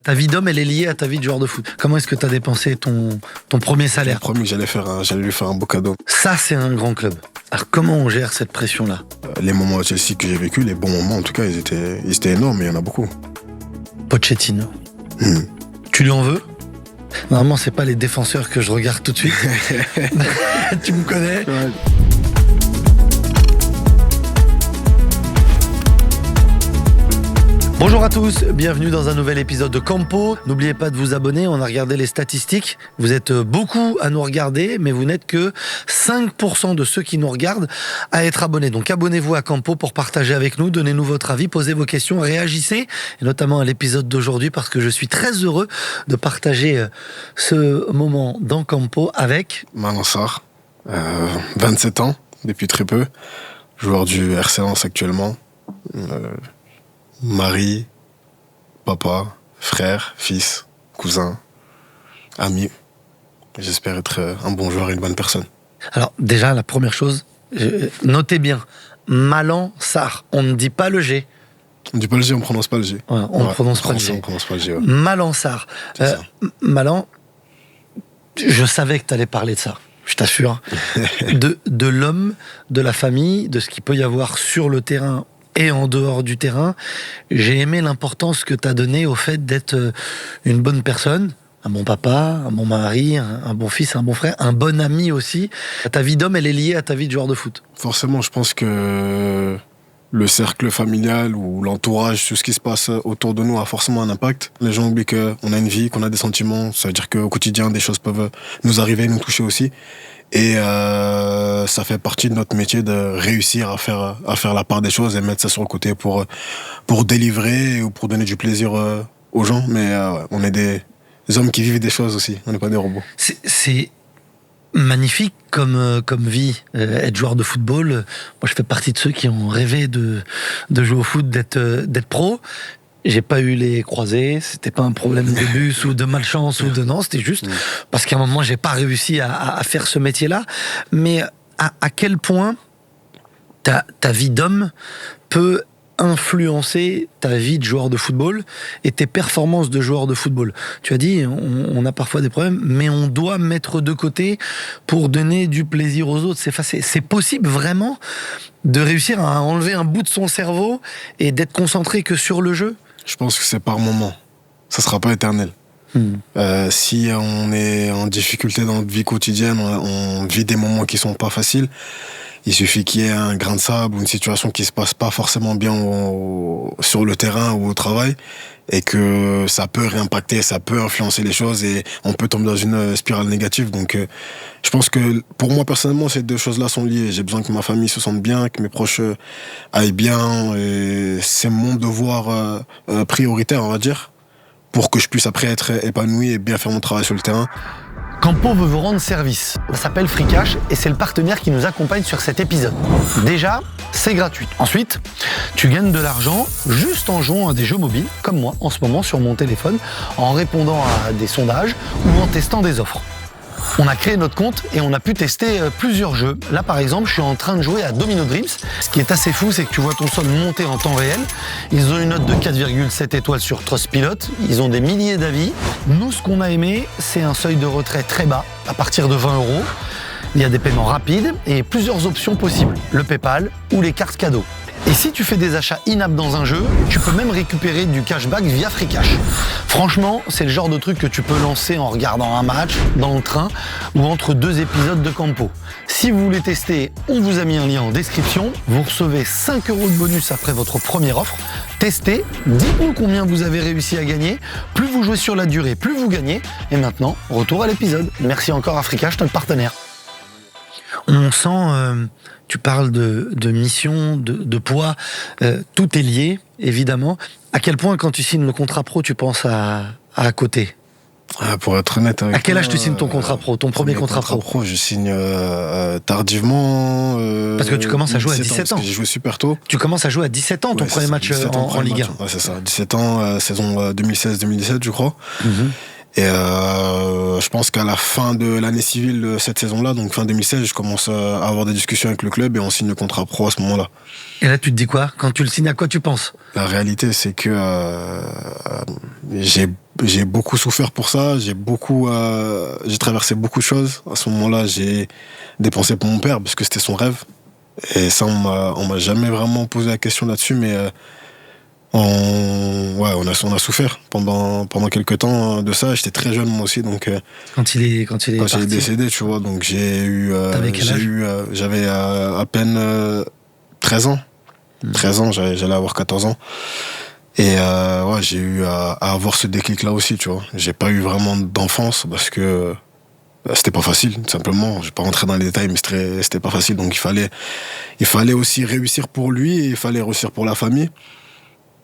Ta vie d'homme, elle est liée à ta vie de joueur de foot. Comment est-ce que tu as dépensé ton premier salaire? J'ai promis que j'allais lui faire un beau cadeau. Ça, c'est un grand club. Alors, comment on gère cette pression-là? Les moments à Chelsea que j'ai vécu, les bons moments en tout cas, ils étaient énormes, mais il y en a beaucoup. Pochettino. Tu lui en veux? Normalement, c'est pas les défenseurs que je regarde tout de suite. Tu me connais? Ouais. Bonjour à tous, bienvenue dans un nouvel épisode de Campo. N'oubliez pas de vous abonner, on a regardé les statistiques. Vous êtes beaucoup à nous regarder, mais vous n'êtes que 5% de ceux qui nous regardent à être abonnés. Donc abonnez-vous à Campo pour partager avec nous, donnez-nous votre avis, posez vos questions, réagissez, et notamment à l'épisode d'aujourd'hui, parce que je suis très heureux de partager ce moment dans Campo avec... Malang Sarr, 27 ans, depuis très peu, joueur du RC Lens actuellement. Mari, papa, frère, fils, cousin, ami. J'espère être un bon joueur et une bonne personne. Alors déjà, la première chose, notez bien, Malang Sarr, on ne dit pas le G. On ne dit pas le G, on ne prononce pas le G. Ouais, on ne prononce pas le G. On prononce pas le G, ouais. Malang Sarr. Malang, je savais que tu allais parler de ça, je t'assure. de l'homme, de la famille, de ce qu'il peut y avoir sur le terrain et en dehors du terrain. J'ai aimé l'importance que tu as donnée au fait d'être une bonne personne, un bon papa, un bon mari, un bon fils, un bon frère, un bon ami aussi. Ta vie d'homme, elle est liée à ta vie de joueur de foot. Forcément, je pense que le cercle familial ou l'entourage, tout ce qui se passe autour de nous a forcément un impact. Les gens oublient qu'on a une vie, qu'on a des sentiments. Ça veut dire qu'au quotidien, des choses peuvent nous arriver, nous toucher aussi. Et ça fait partie de notre métier de réussir à faire la part des choses et mettre ça sur le côté pour délivrer ou pour donner du plaisir aux gens. Mais on est des hommes qui vivent des choses aussi, on n'est pas des robots. C'est magnifique comme vie, être joueur de football. Moi, je fais partie de ceux qui ont rêvé de jouer au foot, d'être pro. J'ai pas eu les croisés, c'était pas un problème de bus ou de malchance ou de non, c'était juste parce qu'à un moment j'ai pas réussi à faire ce métier-là. Mais à quel point ta vie d'homme peut influencer ta vie de joueur de football et tes performances de joueur de football. Tu as dit, on a parfois des problèmes, mais on doit mettre de côté pour donner du plaisir aux autres. C'est possible vraiment de réussir à enlever un bout de son cerveau et d'être concentré que sur le jeu? Je pense que c'est par moment. Ça sera pas éternel. Si on est en difficulté dans notre vie quotidienne, on vit des moments qui sont pas faciles. Il suffit qu'il y ait un grain de sable ou une situation qui se passe pas forcément bien sur le terrain ou au travail et que ça peut réimpacter, ça peut influencer les choses et on peut tomber dans une spirale négative. Donc je pense que pour moi personnellement, ces deux choses-là sont liées. J'ai besoin que ma famille se sente bien, que mes proches aillent bien et c'est mon devoir prioritaire, on va dire, pour que je puisse après être épanoui et bien faire mon travail sur le terrain. Campo veut vous rendre service. Ça s'appelle Freecash et c'est le partenaire qui nous accompagne sur cet épisode. Déjà, c'est gratuit. Ensuite, tu gagnes de l'argent juste en jouant à des jeux mobiles, comme moi en ce moment sur mon téléphone, en répondant à des sondages ou en testant des offres. On a créé notre compte et on a pu tester plusieurs jeux. Là, par exemple, je suis en train de jouer à Domino Dreams. Ce qui est assez fou, c'est que tu vois ton solde monter en temps réel. Ils ont une note de 4,7 étoiles sur Trustpilot. Ils ont des milliers d'avis. Nous, ce qu'on a aimé, c'est un seuil de retrait très bas, à partir de 20 €. Il y a des paiements rapides et plusieurs options possibles. Le PayPal ou les cartes cadeaux. Et si tu fais des achats in-app dans un jeu, tu peux même récupérer du cashback via Freecash. Franchement, c'est le genre de truc que tu peux lancer en regardant un match, dans le train ou entre deux épisodes de Campo. Si vous voulez tester, on vous a mis un lien en description. Vous recevez 5 € de bonus après votre première offre. Testez, dites-nous combien vous avez réussi à gagner. Plus vous jouez sur la durée, plus vous gagnez. Et maintenant, retour à l'épisode. Merci encore à Freecash, notre partenaire. On sent, tu parles de mission, de poids, tout est lié, évidemment. À quel point, quand tu signes le contrat pro, tu penses à côté? Pour être honnête avec à quel âge tu signes ton contrat pro, ton premier contrat pro? Je signe tardivement. Parce que tu commences à jouer à 17 ans. Parce que j'ai joué super tôt. Tu commences à jouer à 17 ans, ton premier match en Ligue 1. Ouais, c'est ça, 17 ans, saison 2016-2017, je crois. Et je pense qu'à la fin de l'année civile de cette saison-là, donc fin 2016, je commence à avoir des discussions avec le club et on signe le contrat pro à ce moment-là. Et là, tu te dis quoi? Quand tu le signes, à quoi tu penses? La réalité, c'est que j'ai j'ai beaucoup souffert pour ça. J'ai traversé beaucoup de choses. À ce moment-là, j'ai dépensé pour mon père parce que c'était son rêve. Et ça, on m'a jamais vraiment posé la question là-dessus, mais on a souffert pendant quelques temps de ça. J'étais très jeune moi aussi, donc quand il est quand il est décédé, tu vois. Donc j'avais à peine 13 ans. 13 ans, j'allais avoir 14 ans. Et j'ai eu à avoir ce déclic-là aussi, tu vois. J'ai pas eu vraiment d'enfance parce que c'était pas facile, tout simplement. Je vais pas rentrer dans les détails, mais c'était pas facile. Donc il fallait aussi réussir pour lui et il fallait réussir pour la famille.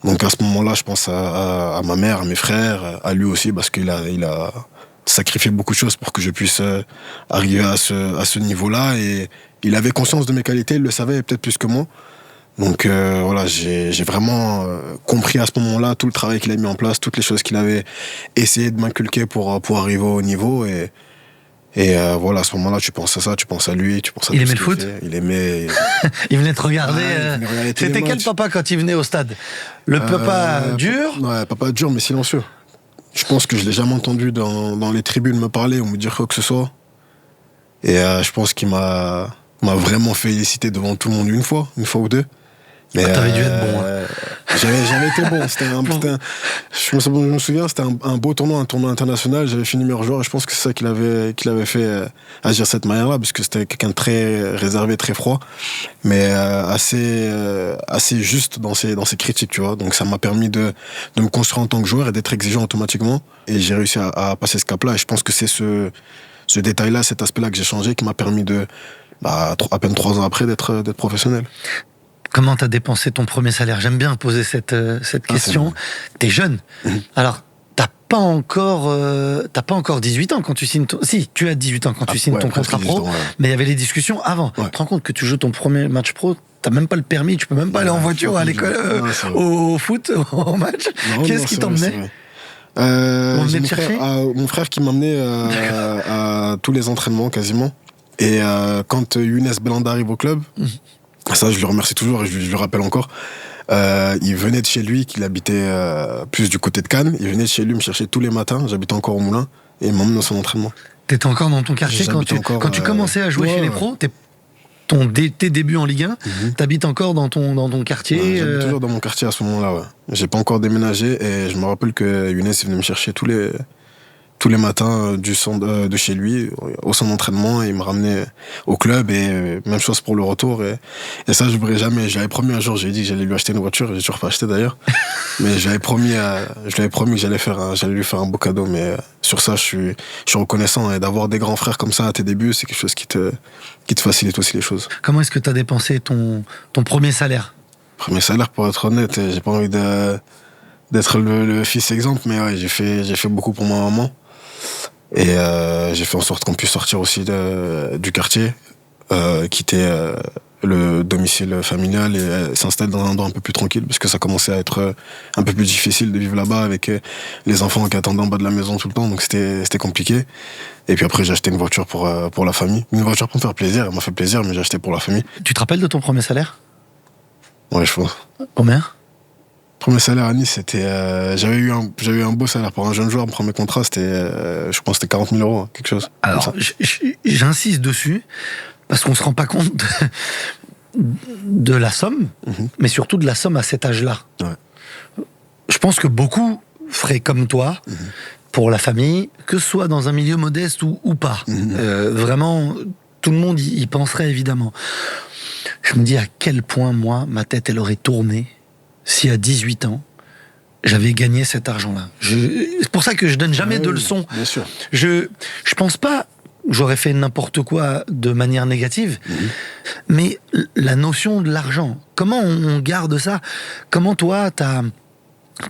Donc à ce moment-là, je pense à ma mère, à mes frères, à lui aussi, parce qu'il a sacrifié beaucoup de choses pour que je puisse arriver à ce niveau-là. Et il avait conscience de mes qualités, il le savait peut-être plus que moi. Donc j'ai vraiment compris à ce moment-là tout le travail qu'il a mis en place, toutes les choses qu'il avait essayé de m'inculquer pour arriver au niveau. Et à ce moment-là, tu penses à ça, tu penses à lui, tu penses à il tout aimait ce le qu'il foot. fait. Il aimait. Il venait te regarder. Il venait regarder tous les C'était quel matchs. papa quand il venait au stade? Le papa dur? Ouais, papa dur mais silencieux. Je pense que je l'ai jamais entendu dans les tribunes me parler ou me dire quoi que ce soit. Et je pense qu'il m'a vraiment félicité devant tout le monde une fois ou deux. Mais t'avais dû être bon. Hein. J'avais été bon. Je me souviens, c'était un beau tournoi, un tournoi international. J'avais fini meilleur joueur et je pense que c'est ça qu'il avait fait agir de cette manière-là, parce que c'était quelqu'un de très réservé, très froid, mais assez juste dans ses critiques, tu vois. Donc ça m'a permis de me construire en tant que joueur et d'être exigeant automatiquement. Et j'ai réussi à passer ce cap-là. Et je pense que c'est ce détail-là, cet aspect-là que j'ai changé, qui m'a permis à peine 3 ans après, d'être professionnel. Comment t'as dépensé ton premier salaire? J'aime bien poser cette question. T'es jeune. Alors, t'as pas encore 18 ans quand tu signes Si, tu as 18 ans quand tu signes ton contrat pro, mais il y avait les discussions avant. Ouais. Tu te rends compte que tu joues ton premier match pro, t'as même pas le permis, tu peux même pas aller en voiture à l'école, au foot, au match. Qu'est-ce qui t'emmenait? Mon frère qui m'emmenait à tous les entraînements quasiment. Et quand Younes Belhanda arrive au club, ça je le remercie toujours et je le rappelle encore, il venait de chez lui, qu'il habitait plus du côté de Cannes, il venait de chez lui me chercher tous les matins, j'habitais encore au Moulin, et il m'emmenait dans son entraînement. T'étais encore dans ton quartier quand tu commençais à jouer chez les pros? Tes débuts en Ligue 1, t'habites encore dans ton quartier? J'habite toujours dans mon quartier à ce moment-là, ouais. J'ai pas encore déménagé et je me rappelle que Younes venait me chercher tous les matins de chez lui au centre d'entraînement, et il me ramenait au club, et même chose pour le retour, et ça je n'oublierai jamais. Je l'avais promis un jour, j'ai dit que j'allais lui acheter une voiture, j'ai toujours pas acheté d'ailleurs, mais je lui avais promis que j'allais lui faire un beau cadeau. Mais sur ça je suis reconnaissant, et d'avoir des grands frères comme ça à tes débuts, c'est quelque chose qui te facilite aussi les choses. Comment est-ce que tu as dépensé ton premier salaire? Premier salaire, pour être honnête, j'ai pas envie d'être le fils exemple, mais ouais, j'ai fait beaucoup pour ma maman. Et j'ai fait en sorte qu'on puisse sortir aussi du quartier, quitter le domicile familial et s'installer dans un endroit un peu plus tranquille, parce que ça commençait à être un peu plus difficile de vivre là-bas avec les enfants qui attendaient en bas de la maison tout le temps, donc c'était compliqué. Et puis après j'ai acheté une voiture pour la famille, une voiture pour me faire plaisir, elle m'a fait plaisir, mais j'ai acheté pour la famille. Tu te rappelles de ton premier salaire? Ouais, je pense. Combien? Premier salaire à Nice, c'était j'avais eu un beau salaire pour un jeune joueur. Mon premier contrat, c'était je pense que c'était 40 000 €, quelque chose. Alors j'insiste dessus parce qu'on se rend pas compte de la somme, mais surtout de la somme à cet âge-là. Ouais. Je pense que beaucoup feraient comme toi pour la famille, que ce soit dans un milieu modeste ou pas. Vraiment, tout le monde y penserait évidemment. Je me dis à quel point moi ma tête elle aurait tourné si à 18 ans, j'avais gagné cet argent-là. C'est pour ça que je donne jamais de leçons. Bien sûr. Je pense pas j'aurais fait n'importe quoi de manière négative, mais la notion de l'argent, comment on garde ça? Comment toi, t'as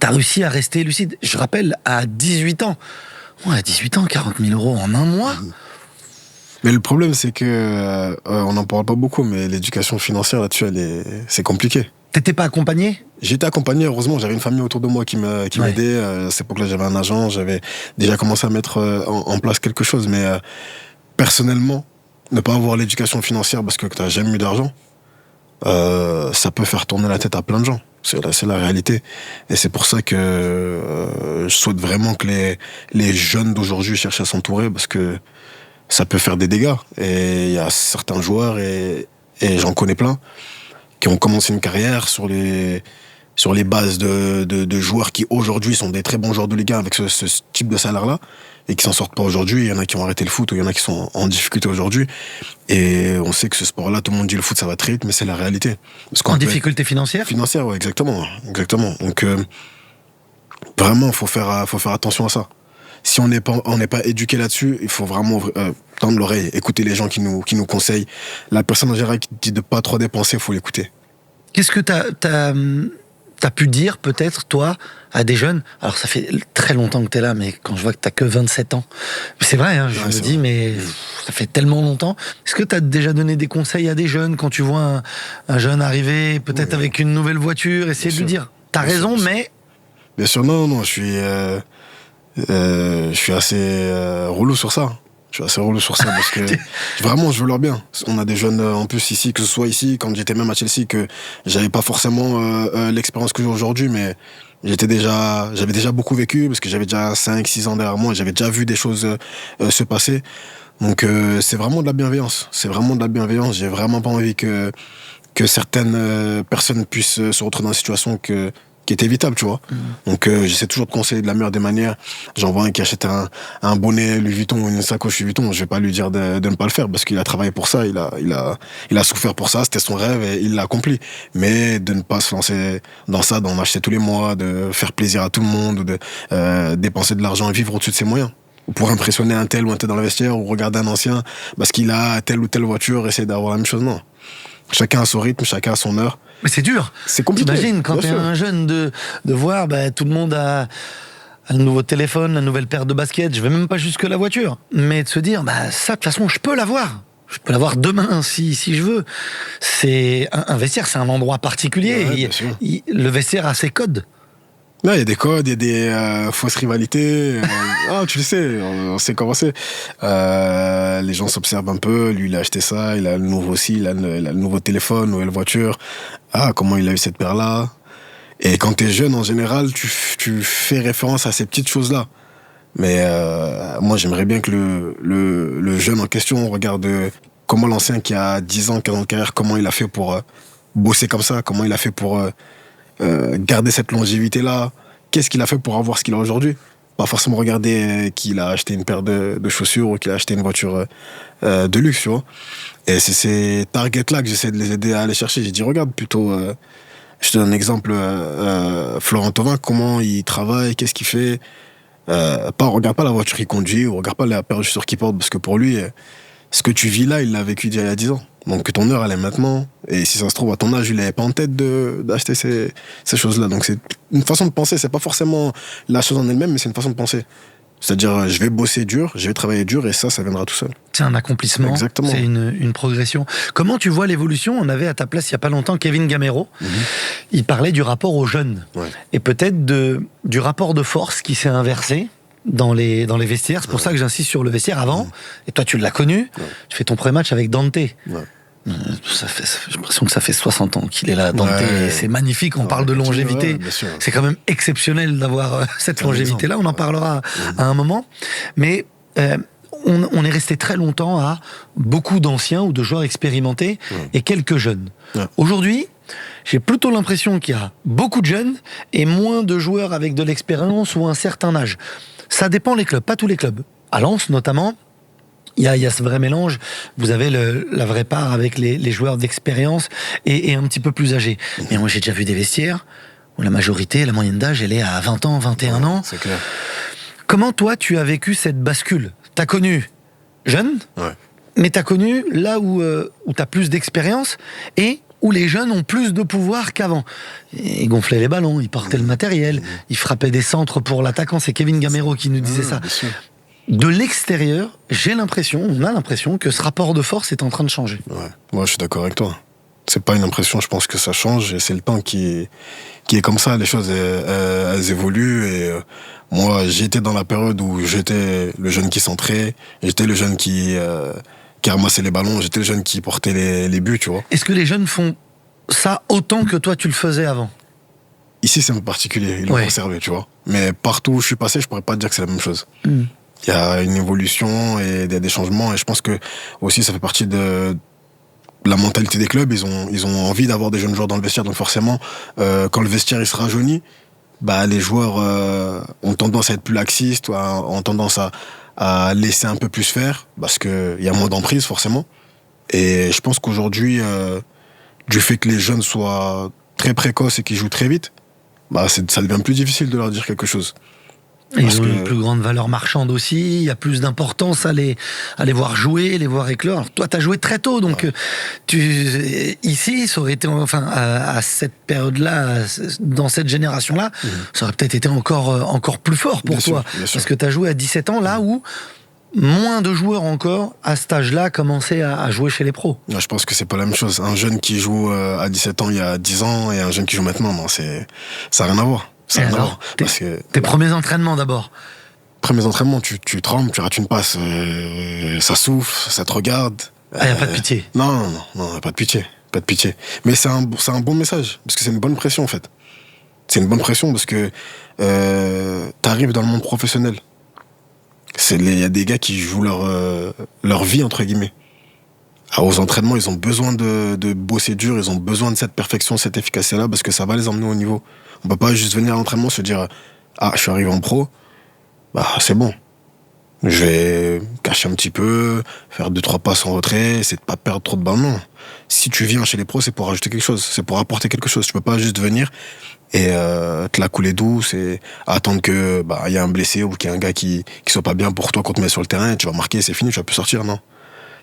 réussi à rester lucide? Je rappelle, à 18 ans, à 18 ans, 40 000 € en un mois. Mais le problème, c'est que on n'en parle pas beaucoup, mais l'éducation financière là-dessus, c'est compliqué. T'étais pas accompagné? J'étais accompagné, heureusement, j'avais une famille autour de moi qui m'aidait. À cette époque-là, j'avais un agent, j'avais déjà commencé à mettre en place quelque chose. Mais personnellement, ne pas avoir l'éducation financière parce que tu n'as jamais eu d'argent, ça peut faire tourner la tête à plein de gens. C'est la réalité. Et c'est pour ça que je souhaite vraiment que les jeunes d'aujourd'hui cherchent à s'entourer, parce que ça peut faire des dégâts. Et il y a certains joueurs, et j'en connais plein, qui ont commencé une carrière sur les bases de joueurs qui aujourd'hui sont des très bons joueurs de Ligue 1 avec ce type de salaire-là, et qui s'en sortent pas aujourd'hui. Il y en a qui ont arrêté le foot, ou il y en a qui sont en difficulté aujourd'hui. Et on sait que ce sport-là, tout le monde dit le foot, ça va très vite, mais c'est la réalité. En difficulté financière ? Financière, ouais, exactement. Donc, vraiment, faut faire attention à ça. Si on n'est pas éduqué là-dessus, il faut vraiment tendre l'oreille, écouter les gens qui nous conseillent. La personne en général qui dit de pas trop dépenser, il faut l'écouter. Qu'est-ce que t'as pu dire, peut-être, toi, à des jeunes? Alors, ça fait très longtemps que t'es là, mais quand je vois que t'as que 27 ans, c'est vrai, hein, je me dis, mais ça fait tellement longtemps. Est-ce que t'as déjà donné des conseils à des jeunes quand tu vois un jeune arriver, peut-être avec une nouvelle voiture, essayer de lui dire, t'as raison, mais... Bien sûr, non, je suis assez relou sur ça. Parce que vraiment, je veux leur bien. On a des jeunes en plus ici, que ce soit ici, quand j'étais même à Chelsea, que j'avais pas forcément l'expérience que j'ai aujourd'hui, mais j'avais déjà beaucoup vécu, parce que j'avais déjà 5-6 ans derrière moi, et j'avais déjà vu des choses se passer. Donc c'est vraiment de la bienveillance. J'ai vraiment pas envie que certaines personnes puissent se retrouver dans une situation qui est évitable, tu vois. Donc j'essaie toujours de conseiller de la meilleure des manières. J'en vois un qui achète un bonnet Louis Vuitton ou une sacoche Louis Vuitton, je vais pas lui dire de ne pas le faire, parce qu'il a travaillé pour ça, il a souffert pour ça, c'était son rêve et il l'a accompli. Mais de ne pas se lancer dans ça, d'en acheter tous les mois, de faire plaisir à tout le monde, ou de dépenser de l'argent et vivre au-dessus de ses moyens. Ou pour impressionner un tel ou un tel dans le vestiaire, ou regarder un ancien parce qu'il a telle ou telle voiture, essayer d'avoir la même chose, non. Chacun a son rythme, chacun a son heure. Mais c'est dur. C'est compliqué. T'imagines quand t'es un jeune de voir tout le monde a un nouveau téléphone, la nouvelle paire de baskets, je vais même pas jusque la voiture, mais de se dire ça de toute façon je peux l'avoir. Je peux l'avoir demain si je veux. C'est un vestiaire, c'est un endroit particulier. Ouais, le vestiaire a ses codes. Là, il y a des codes, il y a des fausses rivalités. Tu le sais, on sait comment c'est. Les gens s'observent un peu. Lui, il a acheté ça, il a le nouveau aussi, il a le nouveau téléphone, nouvelle voiture. Comment il a eu cette paire-là? Et quand t'es jeune, en général, tu fais référence à ces petites choses-là. Mais moi, j'aimerais bien que le jeune en question regarde comment l'ancien qui a 10 ans, 15 ans de carrière, comment il a fait pour bosser comme ça, comment il a fait pour... garder cette longévité-là, qu'est-ce qu'il a fait pour avoir ce qu'il a aujourd'hui? Pas forcément regarder qu'il a acheté une paire de chaussures ou qu'il a acheté une voiture de luxe, tu vois. Et c'est ces targets-là que j'essaie de les aider à aller chercher. J'ai dit, regarde plutôt, je te donne un exemple, Florent Thauvin, comment il travaille, qu'est-ce qu'il fait. Regarde pas la voiture qu'il conduit, ou regarde pas la paire de chaussures qu'il porte, parce que pour lui, ce que tu vis là, il l'a vécu il y a 10 ans. Donc ton heure, elle est maintenant. Et si ça se trouve, à ton âge, il n'avait pas en tête d'acheter ces choses-là. Donc c'est une façon de penser. C'est pas forcément la chose en elle-même, mais c'est une façon de penser. C'est-à-dire, je vais bosser dur, je vais travailler dur, et ça viendra tout seul. C'est un accomplissement. Exactement. C'est une progression. Comment tu vois l'évolution? On avait à ta place, il n'y a pas longtemps, Kevin Gamero. Il parlait du rapport aux jeunes. Ouais. Et peut-être du rapport de force qui s'est inversé dans les vestiaires. C'est pour ça que j'insiste sur le vestiaire avant. Et toi, tu l'as connu. Tu fais ton pré-match avec Dante. J'ai l'impression que ça fait 60 ans qu'il est là, Dante. Et c'est magnifique, on parle de longévité. C'est quand même exceptionnel d'avoir cette longévité-là. On en parlera à un moment. Mais on est resté très longtemps à beaucoup d'anciens ou de joueurs expérimentés et quelques jeunes. Aujourd'hui, j'ai plutôt l'impression qu'il y a beaucoup de jeunes et moins de joueurs avec de l'expérience ou un certain âge. Ça dépend des clubs, pas tous les clubs. À Lens, notamment, il y a ce vrai mélange. Vous avez la vraie part avec les joueurs d'expérience et un petit peu plus âgés. Mais moi, j'ai déjà vu des vestiaires où la majorité, la moyenne d'âge, elle est à 20 ans, 21 ans. C'est clair. Comment, toi, tu as vécu cette bascule? T'as connu jeune, mais t'as connu là où t'as plus d'expérience et où les jeunes ont plus de pouvoir qu'avant. Ils gonflaient les ballons, ils portaient le matériel, ils frappaient des centres pour l'attaquant. C'est Kevin Gamero qui nous disait ça. De l'extérieur, on a l'impression que ce rapport de force est en train de changer. Ouais, moi je suis d'accord avec toi. C'est pas une impression, je pense que ça change et c'est le temps qui est comme ça. Les choses elles évoluent et moi j'étais dans la période où j'étais le jeune qui centrait, j'étais le jeune qui ramassait les ballons, j'étais le jeune qui portait les buts, tu vois. Est-ce que les jeunes font ça autant que toi tu le faisais avant? Ici, c'est un peu particulier, ils l'ont conservé, tu vois. Mais partout où je suis passé, je pourrais pas dire que c'est la même chose. Il y a une évolution et des changements, et je pense que aussi ça fait partie de la mentalité des clubs. Ils ont envie d'avoir des jeunes joueurs dans le vestiaire, donc forcément, quand le vestiaire il se rajeunit, bah les joueurs ont tendance à être plus laxistes, ont tendance à laisser un peu plus faire, parce que il y a moins d'emprise forcément. Et je pense qu'aujourd'hui, du fait que les jeunes soient très précoces et qu'ils jouent très vite, bah ça devient plus difficile de leur dire quelque chose. Et ils ont une plus grande valeur marchande aussi, il y a plus d'importance à les voir jouer, les voir éclore. Alors toi, tu as joué très tôt, donc ici, ça aurait été, enfin, à cette période-là, dans cette génération-là, ça aurait peut-être été encore plus fort pour toi. Bien sûr. Parce que tu as joué à 17 ans, là où moins de joueurs encore, à cet âge-là, commençaient à jouer chez les pros. Je pense que c'est pas la même chose. Un jeune qui joue à 17 ans il y a 10 ans et un jeune qui joue maintenant, non, ça n'a rien à voir. Tes premiers entraînements d'abord. Premiers entraînements, tu trembles, tu rates une passe, ça souffle, ça te regarde. Il n'y a pas de pitié. Non, pas de pitié. Pas de pitié. Mais c'est un bon message, parce que c'est une bonne pression en fait. C'est une bonne pression parce que t'arrives dans le monde professionnel. Il y a des gars qui jouent leur vie, entre guillemets. Alors, aux entraînements, ils ont besoin de bosser dur, ils ont besoin de cette perfection, cette efficacité-là, parce que ça va les emmener au niveau. On peut pas juste venir à l'entraînement se dire « Ah, je suis arrivé en pro, bah c'est bon. Je vais cacher un petit peu, faire 2-3 passes en retrait, essayer de pas perdre trop de balles. » Non. Si tu viens chez les pros, c'est pour ajouter quelque chose, c'est pour apporter quelque chose. Tu peux pas juste venir et te la couler douce et attendre que y a un blessé ou qu'il y a un gars qui soit pas bien pour toi qu'on te met sur le terrain et tu vas marquer, c'est fini, tu vas plus sortir. Non.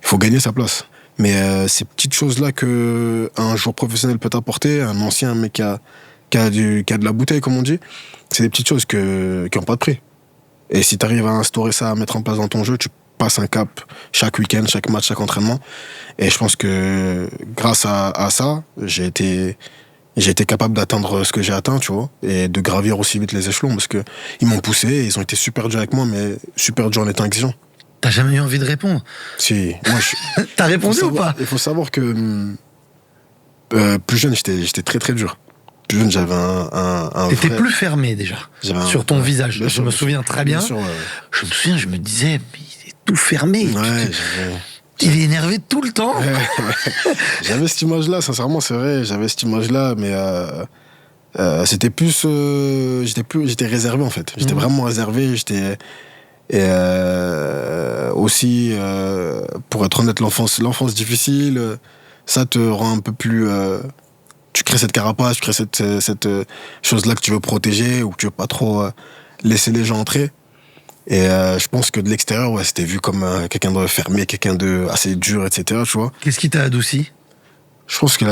Il faut gagner sa place. Mais ces petites choses-là que un joueur professionnel peut t'apporter, un ancien mec qui a de la bouteille, comme on dit, c'est des petites choses qui n'ont pas de prix. Et si tu arrives à instaurer ça, à mettre en place dans ton jeu, tu passes un cap chaque week-end, chaque match, chaque entraînement. Et je pense que grâce à ça, j'ai été capable d'atteindre ce que j'ai atteint, tu vois, et de gravir aussi vite les échelons, parce que ils m'ont poussé, ils ont été super durs avec moi, mais super durs en étant exigeants. T'as jamais eu envie de répondre? Si, moi T'as répondu ou pas? Il faut savoir que plus jeune, j'étais très très dur. Plus jeune, j'avais un T'étais plus fermé déjà sur ton visage. Je me souviens très bien. Sûr, je me disais, mais il est tout fermé. Il est énervé tout le temps. J'avais cette image-là, sincèrement, c'est vrai. J'avais cette image-là, mais c'était plus, j'étais réservé en fait. J'étais vraiment réservé. Et aussi, pour être honnête, l'enfance difficile, ça te rend un peu plus. Tu crées cette carapace, tu crées cette chose-là que tu veux protéger ou que tu veux pas trop laisser les gens entrer. Et je pense que de l'extérieur, c'était vu comme quelqu'un de fermé, quelqu'un de assez dur, etc. Tu vois. Qu'est-ce qui t'a adouci? Je pense que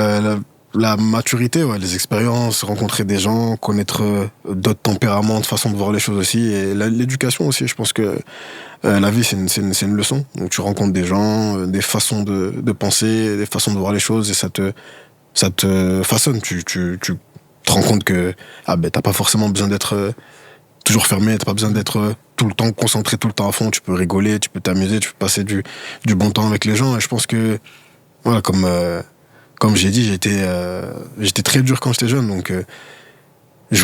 la maturité, les expériences, rencontrer des gens, connaître d'autres tempéraments, de façon de voir les choses aussi, et l'éducation aussi. Je pense que la vie, c'est une leçon. Donc tu rencontres des gens, des façons de penser, des façons de voir les choses, et ça te façonne. Tu te rends compte que t'as pas forcément besoin d'être toujours fermé, t'as pas besoin d'être tout le temps concentré, tout le temps à fond. Tu peux rigoler, tu peux t'amuser, tu peux passer du bon temps avec les gens. Et je pense que, voilà, comme j'ai dit, j'étais très dur quand j'étais jeune. Donc, à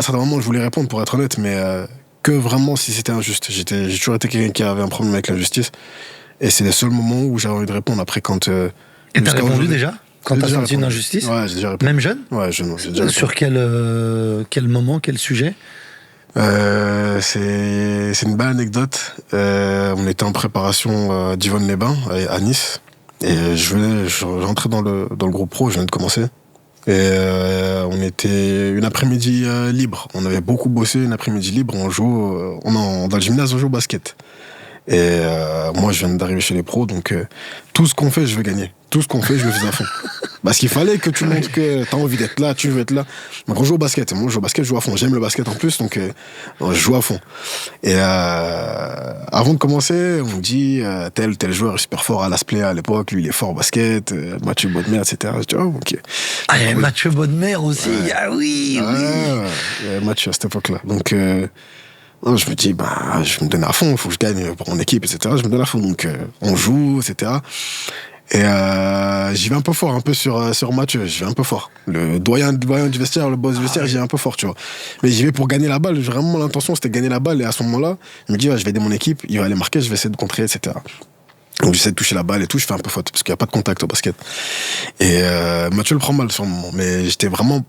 certains moments, je voulais répondre, pour être honnête, mais que vraiment si c'était injuste. J'ai toujours été quelqu'un qui avait un problème avec l'injustice. Et c'est les seuls moments où j'avais envie de répondre. Après, quand... Et t'as répondu déjà? Quand t'as senti une injustice? Ouais, j'ai déjà répondu. Même jeune? Ouais, jeune. J'ai déjà Sur quel moment, quel sujet? C'est une belle anecdote. On était en préparation d'Yvonne-les-Bains à Nice. Et je rentrais dans le groupe pro, je venais de commencer. Et on était une après-midi libre. On avait beaucoup bossé, une après-midi libre. On joue, dans le gymnase, on joue au basket. Et moi, je viens d'arriver chez les pros, donc tout ce qu'on fait, je veux gagner. Tout ce qu'on fait, je le fais à fond. Parce qu'il fallait que tu montres que t'as envie d'être là, tu veux être là. Donc on joue au basket. Moi, je joue au basket, je joue à fond. J'aime le basket en plus, donc je joue à fond. Et avant de commencer, on me dit tel joueur est super fort à l'Asplay à l'époque, lui il est fort au basket, Mathieu Bodmer, etc. Je dis, oh, ok. Ah, il y avait Mathieu Bodmer aussi. Ouais. Ah oui, oui. Mathieu à cette époque-là. Donc je me dis, je me donne à fond, il faut que je gagne pour mon équipe, etc. Je me donne à fond, donc on joue, etc. Et j'y vais un peu fort, un peu sur Mathieu, j'y vais un peu fort. Le doyen du vestiaire, le boss du vestiaire, j'y vais un peu fort, tu vois. Mais j'y vais pour gagner la balle, vraiment l'intention c'était gagner la balle, et à ce moment-là, il me dit, ouais, je vais aider mon équipe, il va aller marquer, je vais essayer de contrer, etc. Donc j'essaie de toucher la balle et tout, je fais un peu faute, parce qu'il n'y a pas de contact au basket. Et Mathieu le prend mal sur le moment, mais j'étais vraiment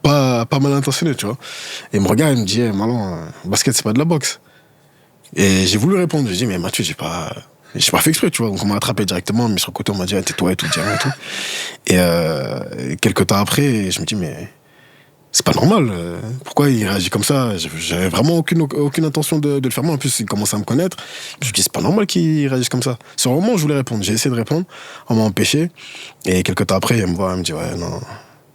pas mal intentionné, tu vois. Et il me regarde, il me dit, Marlon, basket c'est pas de la boxe. Et j'ai voulu répondre, j'ai dit, mais Mathieu, j'ai pas fait exprès, tu vois. Donc on m'a attrapé directement, mais sur le côté, on m'a dit, tais-toi et tout, dis rien et tout. Et quelques temps après, je me dis, mais c'est pas normal. Pourquoi il réagit comme ça? J'avais vraiment aucune intention de le faire mal. En plus, il commençait à me connaître. Je me suis dit, c'est pas normal qu'il réagisse comme ça. Sur le moment, je voulais répondre. J'ai essayé de répondre. On m'a empêché. Et quelques temps après, il me voit, il me dit, ouais, non,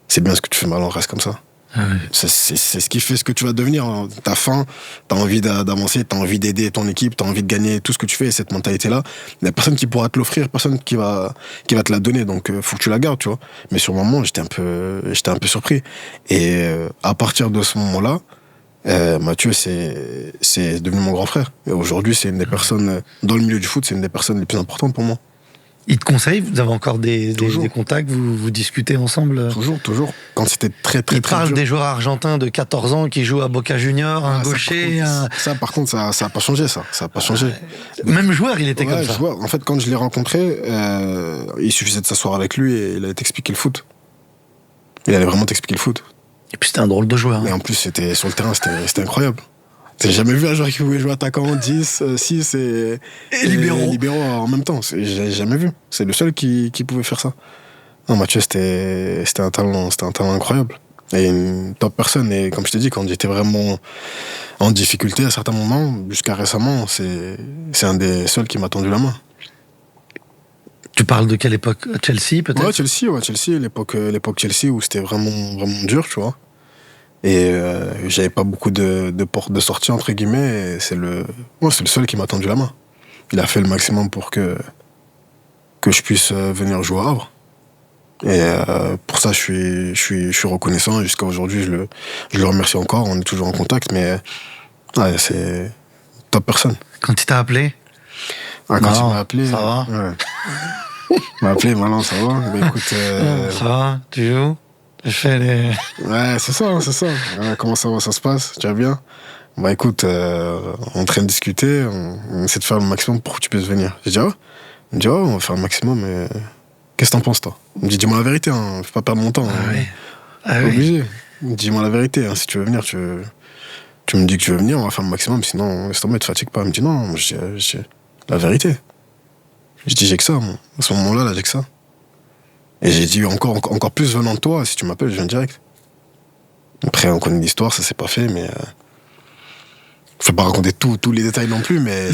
c'est bien ce que tu fais, Marlon, reste comme ça. Ah oui. C'est ce qui fait ce que tu vas devenir. T'as faim, t'as envie d'avancer, t'as envie d'aider ton équipe, t'as envie de gagner tout ce que tu fais. Et cette mentalité-là, il n'y a personne qui pourra te l'offrir, personne qui va te la donner. Donc, faut que tu la gardes, tu vois. Mais sur le moment, j'étais un peu surpris. Et à partir de ce moment-là, Mathieu, c'est devenu mon grand frère. Et aujourd'hui, c'est une des personnes, dans le milieu du foot, c'est une des personnes les plus importantes pour moi. Il te conseille, vous avez encore des Toujours. contacts, vous discutez ensemble? Toujours. Quand c'était très Il parle dur. des joueurs argentins de 14 ans qui jouent à Boca Juniors, un gaucher. Ça, par contre, ça a pas changé, ça. Ça a pas changé. Même joueur, il était comme ça. En fait, quand je l'ai rencontré, il suffisait de s'asseoir avec lui et il allait t'expliquer le foot. Il allait vraiment t'expliquer le foot. Et puis c'était un drôle de joueur. Et en plus, c'était sur le terrain, c'était incroyable. J'ai jamais vu un joueur qui pouvait jouer attaquant 10, 6 et libéraux en même temps. J'ai jamais vu. C'est le seul qui pouvait faire ça. Non, Mathieu, c'était un talent incroyable. Et une top personne. Et comme je t'ai dit, quand j'étais vraiment en difficulté à certains moments, jusqu'à récemment, c'est un des seuls qui m'a tendu la main. Tu parles de quelle époque? Chelsea, peut-être? Ouais, Chelsea, l'époque Chelsea où c'était vraiment, vraiment dur, tu vois. Et j'avais pas beaucoup de portes de sortie, entre guillemets, et c'est le seul qui m'a tendu la main. Il a fait le maximum pour que je puisse venir jouer à Havre. Et pour ça, je suis reconnaissant, et jusqu'à aujourd'hui, je le remercie encore, on est toujours en contact, mais ouais, c'est top personne. Quand il t'a appelé? Quand il m'a appelé... Ça va? Ouais. Il m'a appelé, Marlon, ça va? Bah, écoute... Ça va? Tu joues? Je fais les... Ouais, c'est ça. Ouais, comment ça va, ça se passe? Tu vas bien? Bah écoute, on est en train de discuter, on essaie de faire le maximum pour que tu puisses venir. J'ai dit, ah ouais? Il me dit, ouais, on va faire le maximum, mais qu'est-ce que t'en penses, toi? Il me dit, dis-moi la vérité, hein, fais pas perdre mon temps. Ah oui. Ah Pas oui. obligé. Dis-moi la vérité, hein, si tu veux venir, tu me dis que tu veux venir, on va faire le maximum, sinon, laisse tomber, te fatigue pas. Il me dit, non, moi, je dis, la vérité. Je dis, j'ai que ça, moi. À ce moment-là, j'ai que ça. Et j'ai dit, encore plus venant de toi, si tu m'appelles, je viens direct. Après, on connaît l'histoire, ça s'est pas fait, mais... Faut pas raconter tous les détails non plus, mais...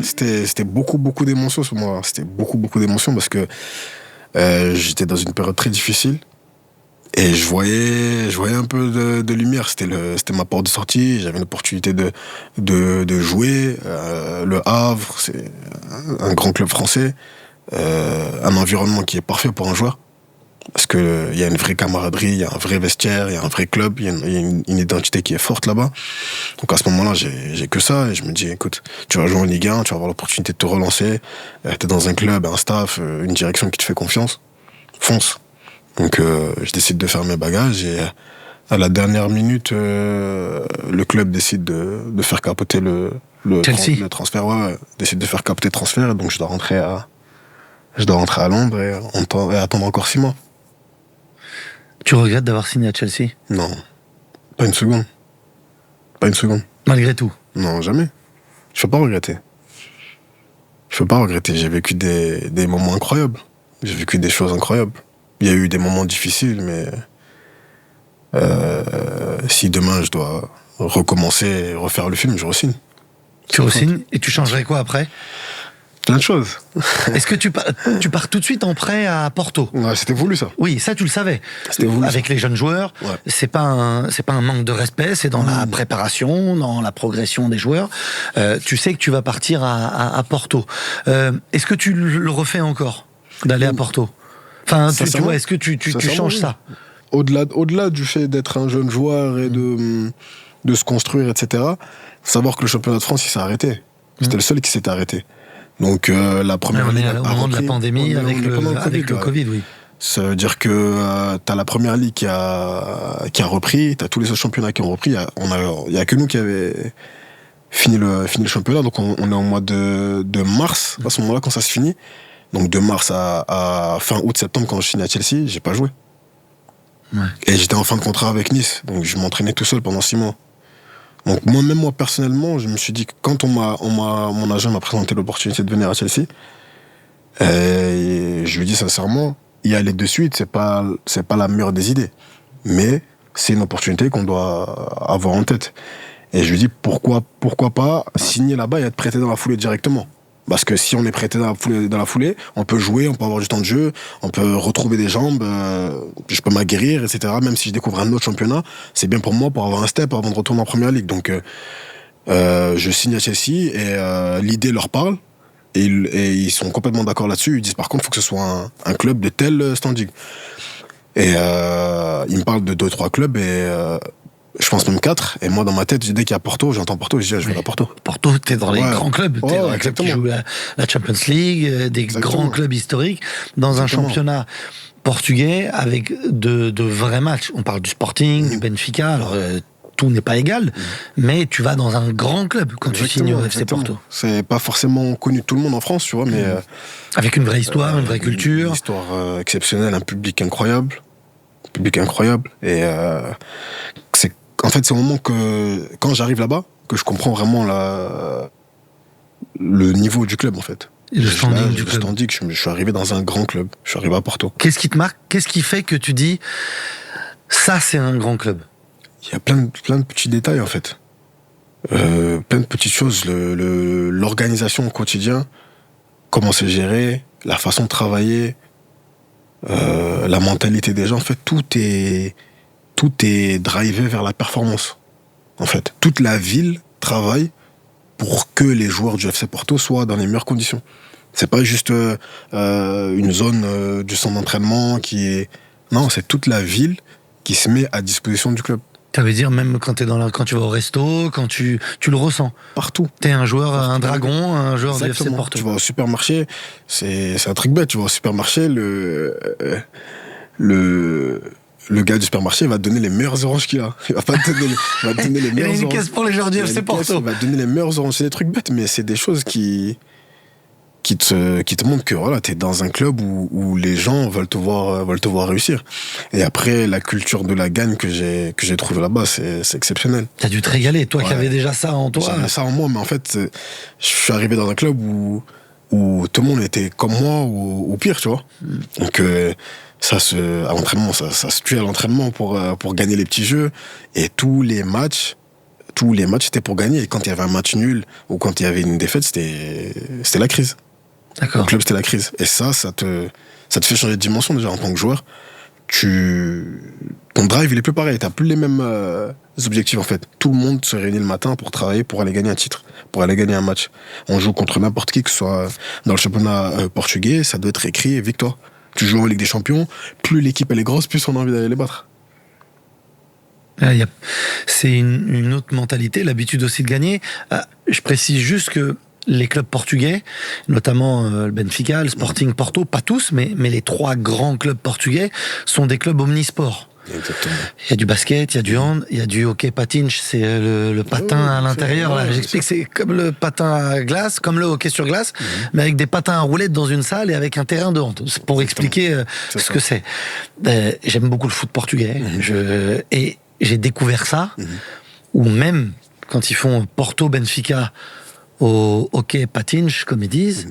C'était beaucoup d'émotions ce moment-là. C'était beaucoup d'émotions parce que j'étais dans une période très difficile. Et je voyais un peu de lumière. C'était ma porte de sortie. J'avais l'opportunité de jouer. Le Havre, c'est un grand club français. Un environnement qui est parfait pour un joueur. Parce qu'il y a une vraie camaraderie, il y a un vrai vestiaire, il y a un vrai club, il y a une identité qui est forte là-bas. Donc à ce moment-là, j'ai que ça. Et je me dis, écoute, tu vas jouer en Ligue 1, tu vas avoir l'opportunité de te relancer. T'es dans un club, un staff, une direction qui te fait confiance. Fonce. Donc je décide de faire mes bagages et à la dernière minute, le club décide de faire capoter le transfert. Ouais, décide de faire capoter le transfert, et donc je dois rentrer à Londres et attendre encore 6 mois. Tu regrettes d'avoir signé à Chelsea? Non, pas une seconde. Malgré tout? Non, jamais. Je peux pas regretter. J'ai vécu des moments incroyables. J'ai vécu des choses incroyables. Il y a eu des moments difficiles, mais si demain je dois recommencer et refaire le film, je re-signe. Tu re-signes et tu changerais quoi après? Plein de choses. Est-ce que tu pars tout de suite en prêt à Porto? Ouais, c'était voulu ça. Oui, ça tu le savais. C'était voulu. Avec les jeunes joueurs, ouais. C'est pas un manque de respect, c'est dans la préparation, dans la progression des joueurs. Tu sais que tu vas partir à Porto. Est-ce que tu le refais encore d'aller à Porto? Enfin, tu vois, est-ce que tu changes ça? Au-delà du fait d'être un jeune joueur et de se construire, etc., faut savoir que le championnat de France, il s'est arrêté. C'était le seul qui s'était arrêté. Donc la première ligue au moment de la pandémie avec le Covid, oui. Ça veut dire que t'as la première ligue qui a repris, t'as tous les autres championnats qui ont repris. Il y a que nous qui avait fini le championnat, donc on est au mois de mars à ce moment-là quand ça se finit. Donc de mars à fin août-septembre quand je signe à Chelsea, j'ai pas joué. Ouais. Et j'étais en fin de contrat avec Nice, donc je m'entraînais tout seul pendant 6 mois. Donc moi personnellement, je me suis dit que quand mon agent m'a présenté l'opportunité de venir à Chelsea, et je lui dis sincèrement, y aller de suite, c'est pas la meilleure des idées, mais c'est une opportunité qu'on doit avoir en tête. Et je lui dis pourquoi pas signer là-bas et être prêté dans la foulée directement. Parce que si on est prêté dans la foulée, on peut jouer, on peut avoir du temps de jeu, on peut retrouver des jambes, je peux m'aguerrir, etc. Même si je découvre un autre championnat, c'est bien pour moi pour avoir un step avant de retourner en première ligue. Donc je signe à Chelsea et l'idée leur parle et ils sont complètement d'accord là-dessus. Ils disent par contre, il faut que ce soit un club de tel standing. Et ils me parlent de 2-3 clubs et je pense même 4, et moi dans ma tête, dès qu'il y a Porto, j'entends Porto, je dis je vais à Porto. Porto, t'es dans les grands clubs, t'es dans les clubs qui jouent la Champions League, des grands clubs historiques, dans un championnat portugais avec de vrais matchs. On parle du Sporting, du Benfica, alors tout n'est pas égal, mais tu vas dans un grand club quand tu signes au FC Porto. C'est pas forcément connu de tout le monde en France, tu vois, mais... avec une vraie histoire, une vraie culture. Une histoire exceptionnelle, un public incroyable, et c'est en fait, c'est au moment que, quand j'arrive là-bas, que je comprends vraiment le niveau du club, en fait. Et le standing du club. Le standing, je suis arrivé dans un grand club. Je suis arrivé à Porto. Qu'est-ce qui te marque? Qu'est-ce qui fait que tu dis, ça, c'est un grand club? Il y a plein de petits détails, en fait. Plein de petites choses. L'organisation au quotidien, comment c'est géré, la façon de travailler, la mentalité des gens. En fait, tout est drivé vers la performance, en fait. Toute la ville travaille pour que les joueurs du FC Porto soient dans les meilleures conditions. C'est pas juste une zone du centre d'entraînement qui est... Non, c'est toute la ville qui se met à disposition du club. Ça veut dire même quand quand tu vas au resto, quand tu le ressens. Partout. T'es un joueur, un dragon, un joueur du FC Porto. Tu vas au supermarché, c'est un truc bête, tu vas au supermarché, le gars du supermarché va te donner les meilleures oranges qu'il a. Il va pas te donner, il va te donner les meilleures oranges. Il a une caisse pour les joueurs du FC Porto. Il va te donner les meilleures oranges. C'est des trucs bêtes, mais c'est des choses qui te montrent que voilà, t'es dans un club où les gens veulent te voir réussir. Et après, la culture de la gagne que j'ai trouvée là-bas, c'est exceptionnel. T'as dû te régaler, toi qui avais déjà ça en toi. J'avais ça en moi, mais en fait, je suis arrivé dans un club où tout le monde était comme moi ou pire, tu vois. Donc, à l'entraînement, ça se tuait à l'entraînement pour gagner les petits jeux. Et tous les matchs étaient pour gagner. Et quand il y avait un match nul ou quand il y avait une défaite, c'était la crise. D'accord. Le club, c'était la crise. Et ça te fait changer de dimension déjà en tant que joueur. Ton drive, il est plus pareil. T'as plus les mêmes objectifs, en fait. Tout le monde se réunit le matin pour travailler, pour aller gagner un titre, pour aller gagner un match. On joue contre n'importe qui, que ce soit dans le championnat portugais, ça doit être écrit victoire. Tu joues en Ligue des Champions, plus l'équipe elle est grosse, plus on a envie d'aller les battre. C'est une autre mentalité, l'habitude aussi de gagner. Je précise juste que les clubs portugais, notamment le Benfica, le Sporting Porto, pas tous, mais les 3 grands clubs portugais sont des clubs omnisports. Exactement. Il y a du basket, il y a du hand, il y a du hockey patinage, c'est le patin à l'intérieur. Là, j'explique, c'est comme le patin à glace, comme le hockey sur glace, mais avec des patins à roulettes dans une salle et avec un terrain de hand. C'est pour expliquer ce que c'est. J'aime beaucoup le foot portugais et j'ai découvert ça, ou même quand ils font Porto-Benfica au hockey patinage, comme ils disent,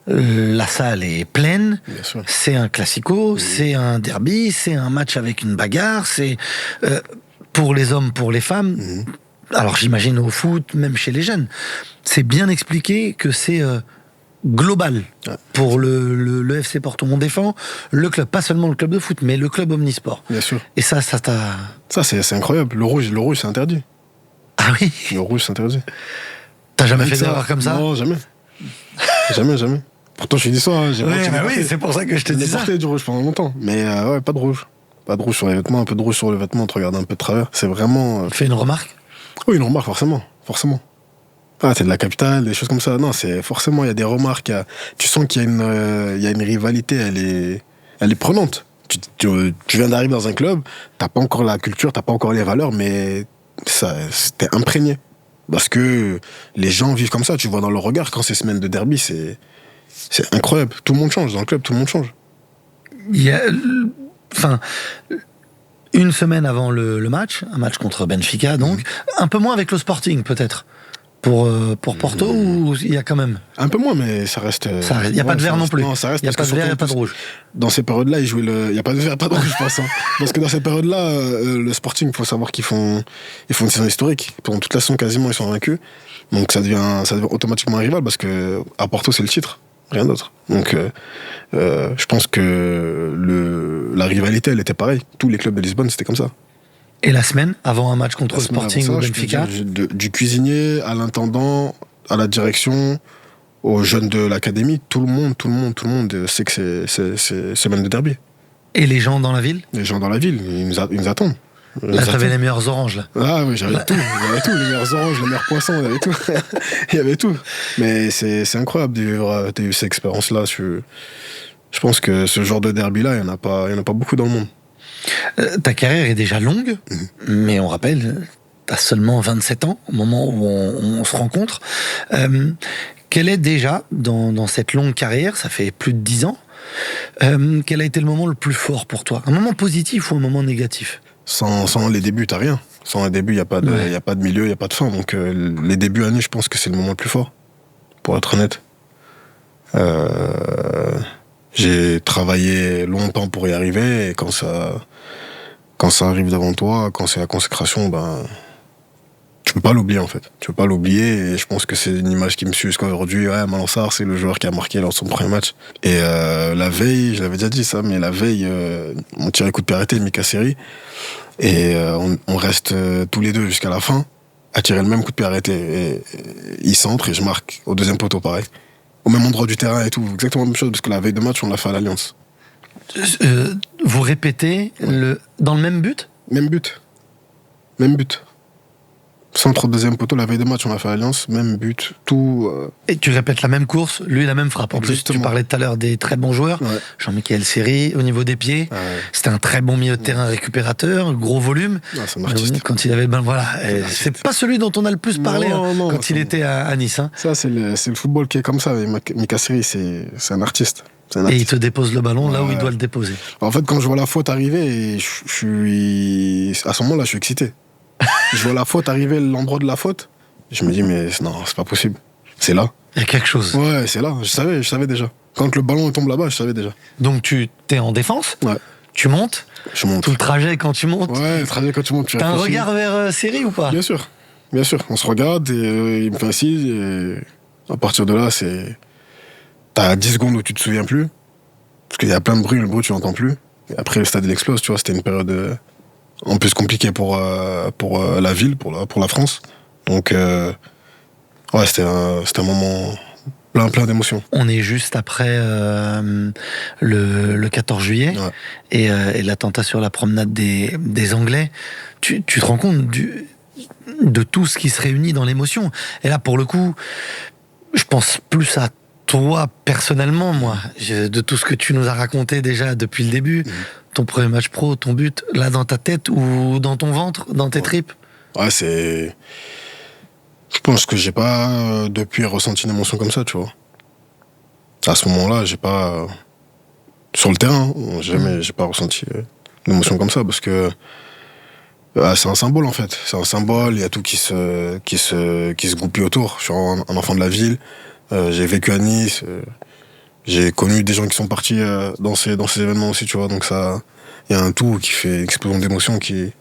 la salle est pleine, c'est un classico, c'est un derby, c'est un match avec une bagarre, c'est pour les hommes, pour les femmes. Alors j'imagine au foot, même chez les jeunes, c'est bien expliqué que c'est global pour le FC Porto. On défend le club, pas seulement le club de foot, mais le club omnisport. Bien sûr. Et ça t'a... Ça, c'est incroyable. Le rouge, c'est interdit. Ah oui. Le rouge, c'est interdit. T'as jamais fait d'erreur comme ça? Non, jamais. jamais. Pourtant, je suis dit ça. Oui, c'est pour ça que je te dis ça. J'ai porté du rouge pendant longtemps. Mais pas de rouge. Pas de rouge sur les vêtements, un peu de rouge sur le vêtement, on te regarde un peu de travers. C'est vraiment... Fais une remarque? Oui, une remarque, forcément. Ah, t'es de la capitale, des choses comme ça. Non, c'est forcément, il y a des remarques. Tu sens qu'il y a une rivalité, elle est prenante. Tu viens d'arriver dans un club, t'as pas encore la culture, t'as pas encore les valeurs, mais t'es imprégné. Parce que les gens vivent comme ça, tu vois dans leur regard, quand c'est semaine de derby, c'est incroyable. Tout le monde change, dans le club, tout le monde change. Il y a, enfin, une semaine avant le match, un match contre Benfica, donc, un peu moins avec le Sporting, peut-être. Pour Porto, ou il y a quand même? Un peu moins, mais ça reste. Il n'y a pas de vert non plus. Non, ça reste. Il n'y a pas de vert, il n'y a pas de rouge. Dans ces périodes-là, ils jouaient il n'y a pas de vert, pas de rouge, je pense. Hein. Parce que dans ces périodes-là, le Sporting, il faut savoir qu'ils font une saison historique. Pendant toute la saison, quasiment, ils sont vaincus. Donc ça devient automatiquement un rival, parce que à Porto, c'est le titre, rien d'autre. Donc je pense que la rivalité, elle était pareille. Tous les clubs de Lisbonne, c'était comme ça. Et la semaine, avant un match contre le Sporting ou Benfica? Du cuisinier à l'intendant, à la direction, aux jeunes de l'académie, tout le monde sait que c'est semaine de derby. Et les gens dans la ville? Les gens dans la ville, ils nous attendent. Là, t'avais les meilleurs oranges, là. Ah oui, j'avais tout, les meilleurs oranges, les meilleurs poissons, il y avait tout. Il y avait tout. Mais c'est incroyable d'avoir eu cette expérience-là. Je pense que ce genre de derby-là, il n'y en a pas beaucoup dans le monde. Ta carrière est déjà longue, mais on rappelle, t'as seulement 27 ans au moment où on se rencontre. Quel est déjà, dans cette longue carrière, ça fait plus de 10 ans, quel a été le moment le plus fort pour toi? Un moment positif ou un moment négatif? Sans les débuts, t'as rien. Sans les débuts, il n'y a pas de milieu, il n'y a pas de fin. Donc les débuts années, je pense que c'est le moment le plus fort, pour être honnête. J'ai travaillé longtemps pour y arriver, et quand ça arrive devant toi, quand c'est la consécration, ben, tu peux pas l'oublier, en fait. Tu peux pas l'oublier, et je pense que c'est une image qui me suit jusqu'à aujourd'hui. Ouais, Malang Sarr, c'est le joueur qui a marqué lors de son premier match. Et la veille, je l'avais déjà dit ça, mais la veille, on tire un coup de pied arrêté, Mika Seri, et on reste tous les deux jusqu'à la fin à tirer le même coup de pied arrêté. Et il centre et je marque au deuxième poteau, pareil. Au même endroit du terrain et tout, exactement la même chose, parce que la veille de match, on l'a fait à l'Alliance. Vous répétez dans le même but? Même but. Centre au deuxième poteau, la veille de match, on l'a fait à l'Alliance, même but, tout. Et tu répètes la même course, lui la même frappe. En plus, tu parlais tout à l'heure des très bons joueurs. Ouais. Jean-Michel Seri, au niveau des pieds, ouais. C'était un très bon milieu de terrain récupérateur, gros volume. Ouais, c'est un artiste. Quand il avait voilà. C'est pas celui dont on a le plus parlé quand il était à Nice. Hein. Ça, c'est le football qui est comme ça. Mika Seri, c'est un artiste. Et il te dépose le ballon là où il doit le déposer. En fait, quand je vois la faute arriver, à ce moment-là, je suis excité. Je vois la faute arriver, l'endroit de la faute. Je me dis, mais non, c'est pas possible. C'est là. Il y a quelque chose. Ouais, c'est là. Je savais déjà. Quand le ballon tombe là-bas, je savais déjà. Donc tu t'es en défense. Ouais. Tu montes. Je monte. Tout le trajet quand tu montes. Ouais, le trajet quand tu montes. T'as un regard vers Seri ou pas? Bien sûr. On se regarde et il me fait assise. Et à partir de là, t'as 10 secondes où tu te souviens plus. Parce qu'il y a plein de bruit, le bruit tu l'entends plus. Et après, le stade il explose, tu vois. C'était une période en plus compliquée pour la ville, pour la France. Donc, ouais, c'était un moment plein d'émotions. On est juste après le 14 juillet, ouais. Et l'attentat sur la promenade des Anglais. Tu te rends compte de tout ce qui se réunit dans l'émotion. Et là, pour le coup, je pense plus à toi, personnellement, moi, de tout ce que tu nous as raconté déjà depuis le début, ton premier match pro, ton but, là dans ta tête ou dans ton ventre, dans tes tripes. Ouais, je pense que j'ai pas depuis ressenti une émotion comme ça, tu vois. À ce moment-là, j'ai pas... Sur le terrain, j'ai pas ressenti une émotion comme ça, parce que c'est un symbole, en fait. C'est un symbole, il y a tout qui se goupille autour. Je suis un enfant de la ville. J'ai vécu à Nice, j'ai connu des gens qui sont partis dans ces événements aussi, tu vois, donc ça, il y a un tout qui fait une explosion d'émotions qui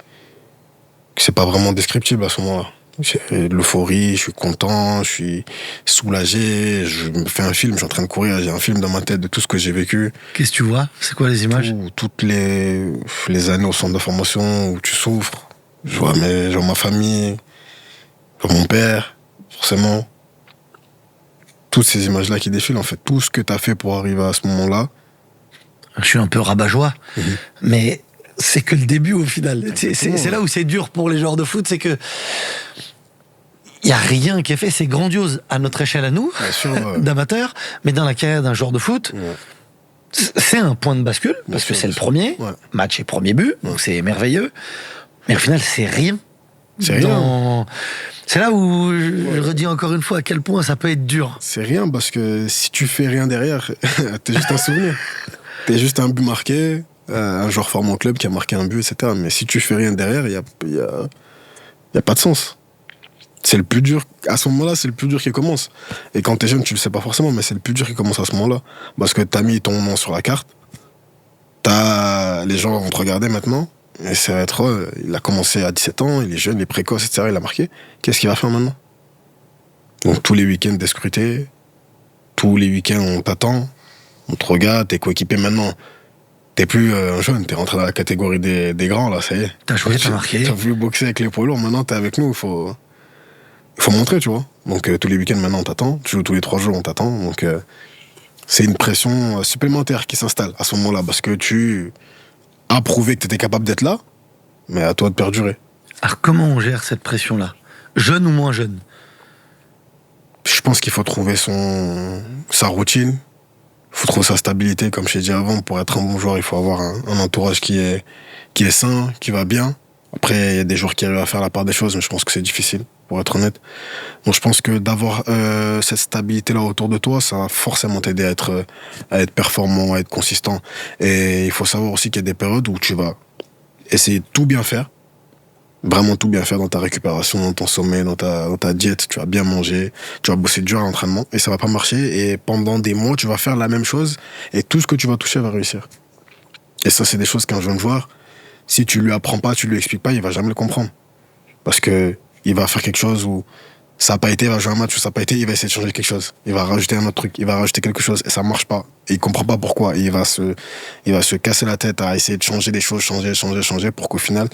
c'est pas vraiment descriptible à ce moment-là. J'ai l'euphorie, je suis content, je suis soulagé, je me fais un film, je suis en train de courir, j'ai un film dans ma tête de tout ce que j'ai vécu. Qu'est-ce que tu vois? C'est quoi les images? Toutes les années au centre de formation où tu souffres, je vois ma famille, je vois mon père, forcément. Toutes ces images-là qui défilent, en fait, tout ce que tu as fait pour arriver à ce moment-là. Je suis un peu rabat-joie, mais c'est que le début au final. C'est là où c'est dur pour les joueurs de foot, c'est que il Il n'y a rien qui est fait, c'est grandiose à notre échelle à nous, d'amateurs, mais dans la carrière d'un joueur de foot, c'est un point de bascule, parce que c'est le premier match et premier but, donc c'est merveilleux, mais au final, c'est rien. C'est rien. C'est là où je redis encore une fois à quel point ça peut être dur. C'est rien, parce que si tu fais rien derrière, t'es juste un souvenir. T'es juste un but marqué, un joueur formé en club qui a marqué un but, etc. Mais si tu fais rien derrière, il y a pas de sens. C'est le plus dur. À ce moment-là, c'est le plus dur qui commence. Et quand t'es jeune, tu le sais pas forcément, mais c'est le plus dur qui commence à ce moment-là. Parce que t'as mis ton nom sur la carte. Les gens vont te regarder maintenant. Et c'est être, il a commencé à 17 ans, il est jeune, il est précoce, etc. Il a marqué. Qu'est-ce qu'il va faire maintenant? Donc tous les week-ends, t'es scruté. Tous les week-ends, on t'attend. On te regarde, t'es coéquipé maintenant. T'es plus un jeune, t'es rentré dans la catégorie des grands, là, ça y est. T'as joué, t'as marqué. T'as voulu boxer avec les poids lourds, maintenant t'es avec nous, il faut montrer, tu vois. Donc tous les week-ends maintenant on t'attend, tu joues tous les 3 jours on t'attend, donc c'est une pression supplémentaire qui s'installe à ce moment-là, parce que tu as prouvé que t'étais capable d'être là, mais à toi de perdurer. Alors comment on gère cette pression-là? Jeune ou moins jeune? Je pense qu'il faut trouver sa routine, il faut trouver sa stabilité, comme je t'ai dit avant. Pour être un bon joueur, il faut avoir un entourage qui est sain, qui va bien. Après, il y a des joueurs qui arrivent à faire la part des choses, mais je pense que c'est difficile, pour être honnête. Donc je pense que d'avoir cette stabilité-là autour de toi, ça va forcément t'aider à être performant, à être consistant. Et il faut savoir aussi qu'il y a des périodes où tu vas essayer de tout bien faire, vraiment tout bien faire dans ta récupération, dans ton sommeil, dans ta diète. Tu vas bien manger, tu vas bosser dur à l'entraînement, et ça va pas marcher. Et pendant des mois, tu vas faire la même chose, et tout ce que tu vas toucher va réussir. Et ça, c'est des choses qu'un jeune joueur, si tu lui apprends pas, tu lui expliques pas, il va jamais le comprendre. Parce que il va faire quelque chose où ça n'a pas été, il va jouer un match où ça n'a pas été, il va essayer de changer quelque chose. Il va rajouter un autre truc, il va rajouter quelque chose, et ça marche pas. Et il comprend pas pourquoi. Et il va se casser la tête à essayer de changer des choses, changer, pour qu'au final,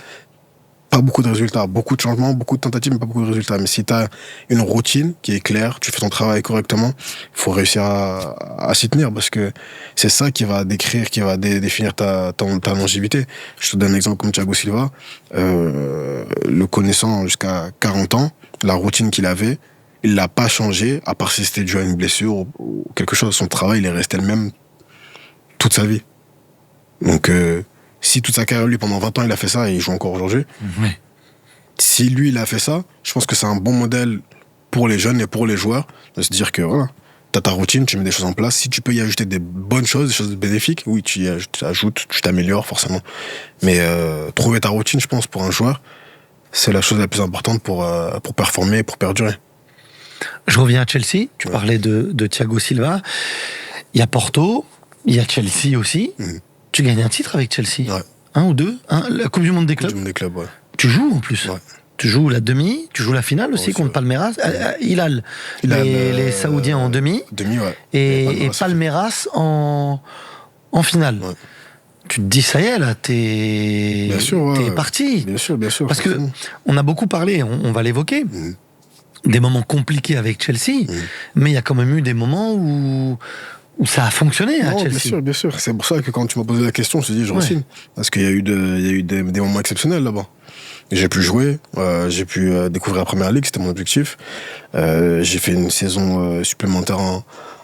pas beaucoup de résultats. Beaucoup de changements, beaucoup de tentatives, mais pas beaucoup de résultats. Mais si tu as une routine qui est claire, tu fais ton travail correctement, il faut réussir à s'y tenir, parce que c'est ça qui va décrire, qui va définir ta longévité. Je te donne un exemple comme Thiago Silva. Le connaissant jusqu'à 40 ans, la routine qu'il avait, il l'a pas changé, à part si c'était dû à une blessure ou quelque chose. Son travail, il est resté le même toute sa vie. Donc, si toute sa carrière, lui, pendant 20 ans, il a fait ça et il joue encore aujourd'hui, si lui, il a fait ça, je pense que c'est un bon modèle pour les jeunes et pour les joueurs, de se dire que voilà, t'as ta routine, tu mets des choses en place. Si tu peux y ajouter des bonnes choses, des choses bénéfiques, oui, tu ajoutes, tu t'améliores forcément. Mais trouver ta routine, je pense, pour un joueur, c'est la chose la plus importante pour performer et pour perdurer. Je reviens à Chelsea, tu parlais de Thiago Silva. Il y a Porto, il y a Chelsea aussi. Tu gagnes un titre avec Chelsea. Ouais. Un ou deux, la Coupe du Monde des clubs. Coupe du Monde des clubs, ouais. Tu joues en plus. Ouais. Tu joues la demi, tu joues la finale aussi contre Palmeiras. Hilal, les Saoudiens en demi. Demi, ouais. Et Palmeiras en finale. Ouais. Tu te dis, ça y est, là, t'es parti. Bien sûr. Parce que on a beaucoup parlé, on va l'évoquer, des moments compliqués avec Chelsea, mais il y a quand même eu des moments où ça a fonctionné à Chelsea. Bien sûr. C'est pour ça que quand tu m'as posé la question, je me suis dit, je re-signe. Parce qu'il y a eu des moments exceptionnels là-bas. J'ai pu jouer, j'ai pu découvrir la Première Ligue, c'était mon objectif. J'ai fait une saison supplémentaire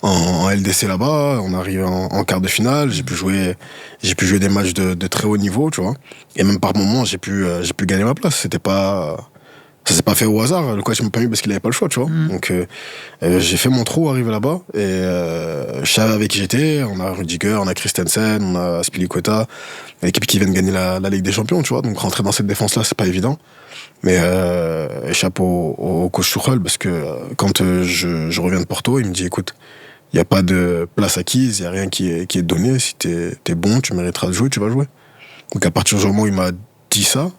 en LDC là-bas, on arrive en quart de finale, j'ai pu jouer des matchs de très haut niveau, tu vois. Et même par moments, j'ai pu gagner ma place. Ça s'est pas fait au hasard, le coach m'a pas mis parce qu'il avait pas le choix, tu vois. Donc j'ai fait mon trou arrivé là-bas, et je savais avec qui j'étais. On a Rudiger, on a Christensen, on a Spilicueta, l'équipe qui vient de gagner la Ligue des Champions, tu vois. Donc rentrer dans cette défense-là, c'est pas évident. Mais chapeau au coach Tuchel, parce que quand je reviens de Porto, il me dit, écoute, il y a pas de place acquise, il y a rien qui est donné. Si t'es bon, tu mériteras de jouer, tu vas jouer. Donc à partir du moment où il m'a dit ça,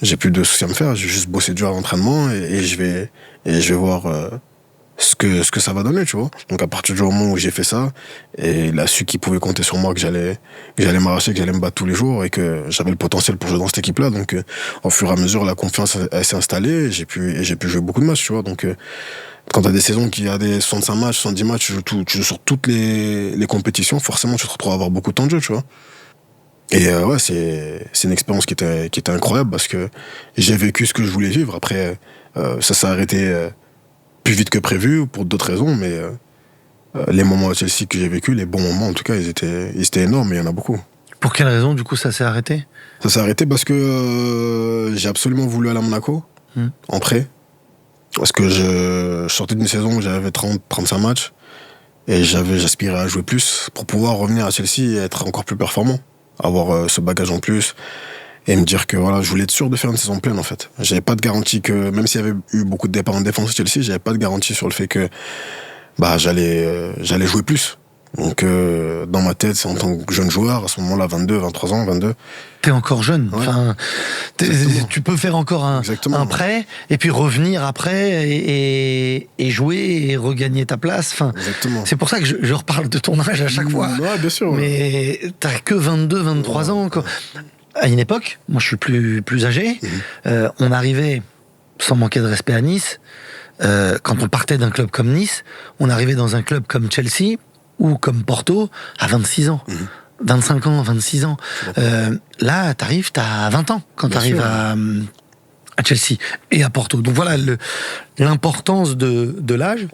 j'ai plus de soucis à me faire, j'ai juste bossé dur à l'entraînement, et je vais voir ce que ça va donner, tu vois. Donc à partir du moment où j'ai fait ça, et il a su qu'il pouvait compter sur moi, que j'allais m'arracher, que j'allais me battre tous les jours, et que j'avais le potentiel pour jouer dans cette équipe-là. Donc au fur et à mesure, la confiance elle s'est installée, et j'ai pu jouer beaucoup de matchs, tu vois. Donc quand t'as des saisons qui a des 65 matchs, 70 matchs, tu joues sur toutes les compétitions, forcément tu te retrouves à avoir beaucoup de temps de jeu, tu vois. Et c'est une expérience qui était incroyable, parce que j'ai vécu ce que je voulais vivre. Après, Ça s'est arrêté plus vite que prévu pour d'autres raisons, mais les moments à Chelsea que j'ai vécu, les bons moments en tout cas, ils étaient énormes, et il y en a beaucoup. Pour quelle raison, du coup, ça s'est arrêté ? Ça s'est arrêté parce que j'ai absolument voulu aller à Monaco, en prêt. Parce que je sortais d'une saison où j'avais 30-35 matchs, et j'aspirais à jouer plus pour pouvoir revenir à Chelsea et être encore plus performant. Avoir ce bagage en plus, et me dire que voilà, je voulais être sûr de faire une saison pleine en fait. J'avais pas de garantie que, même s'il y avait eu beaucoup de départs en défense à Chelsea, j'avais pas de garantie sur le fait que j'allais jouer plus. Donc dans ma tête, c'est en tant que jeune joueur, à ce moment-là, 23 ans. T'es encore jeune. Ouais. Enfin, tu peux faire encore un prêt, et puis revenir après et jouer et regagner ta place. Enfin, c'est pour ça que je reparle de ton âge à chaque fois. Ouais, bien sûr. Mais t'as que 23 ans. Quoi. À une époque, moi je suis plus âgé, on arrivait, sans manquer de respect à Nice, quand on partait d'un club comme Nice, on arrivait dans un club comme Chelsea ou comme Porto à 26 ans. 25 ans, 26 ans. Là, t'as 20 ans quand t'arrives à Chelsea et à Porto. Donc voilà l'importance de l'âge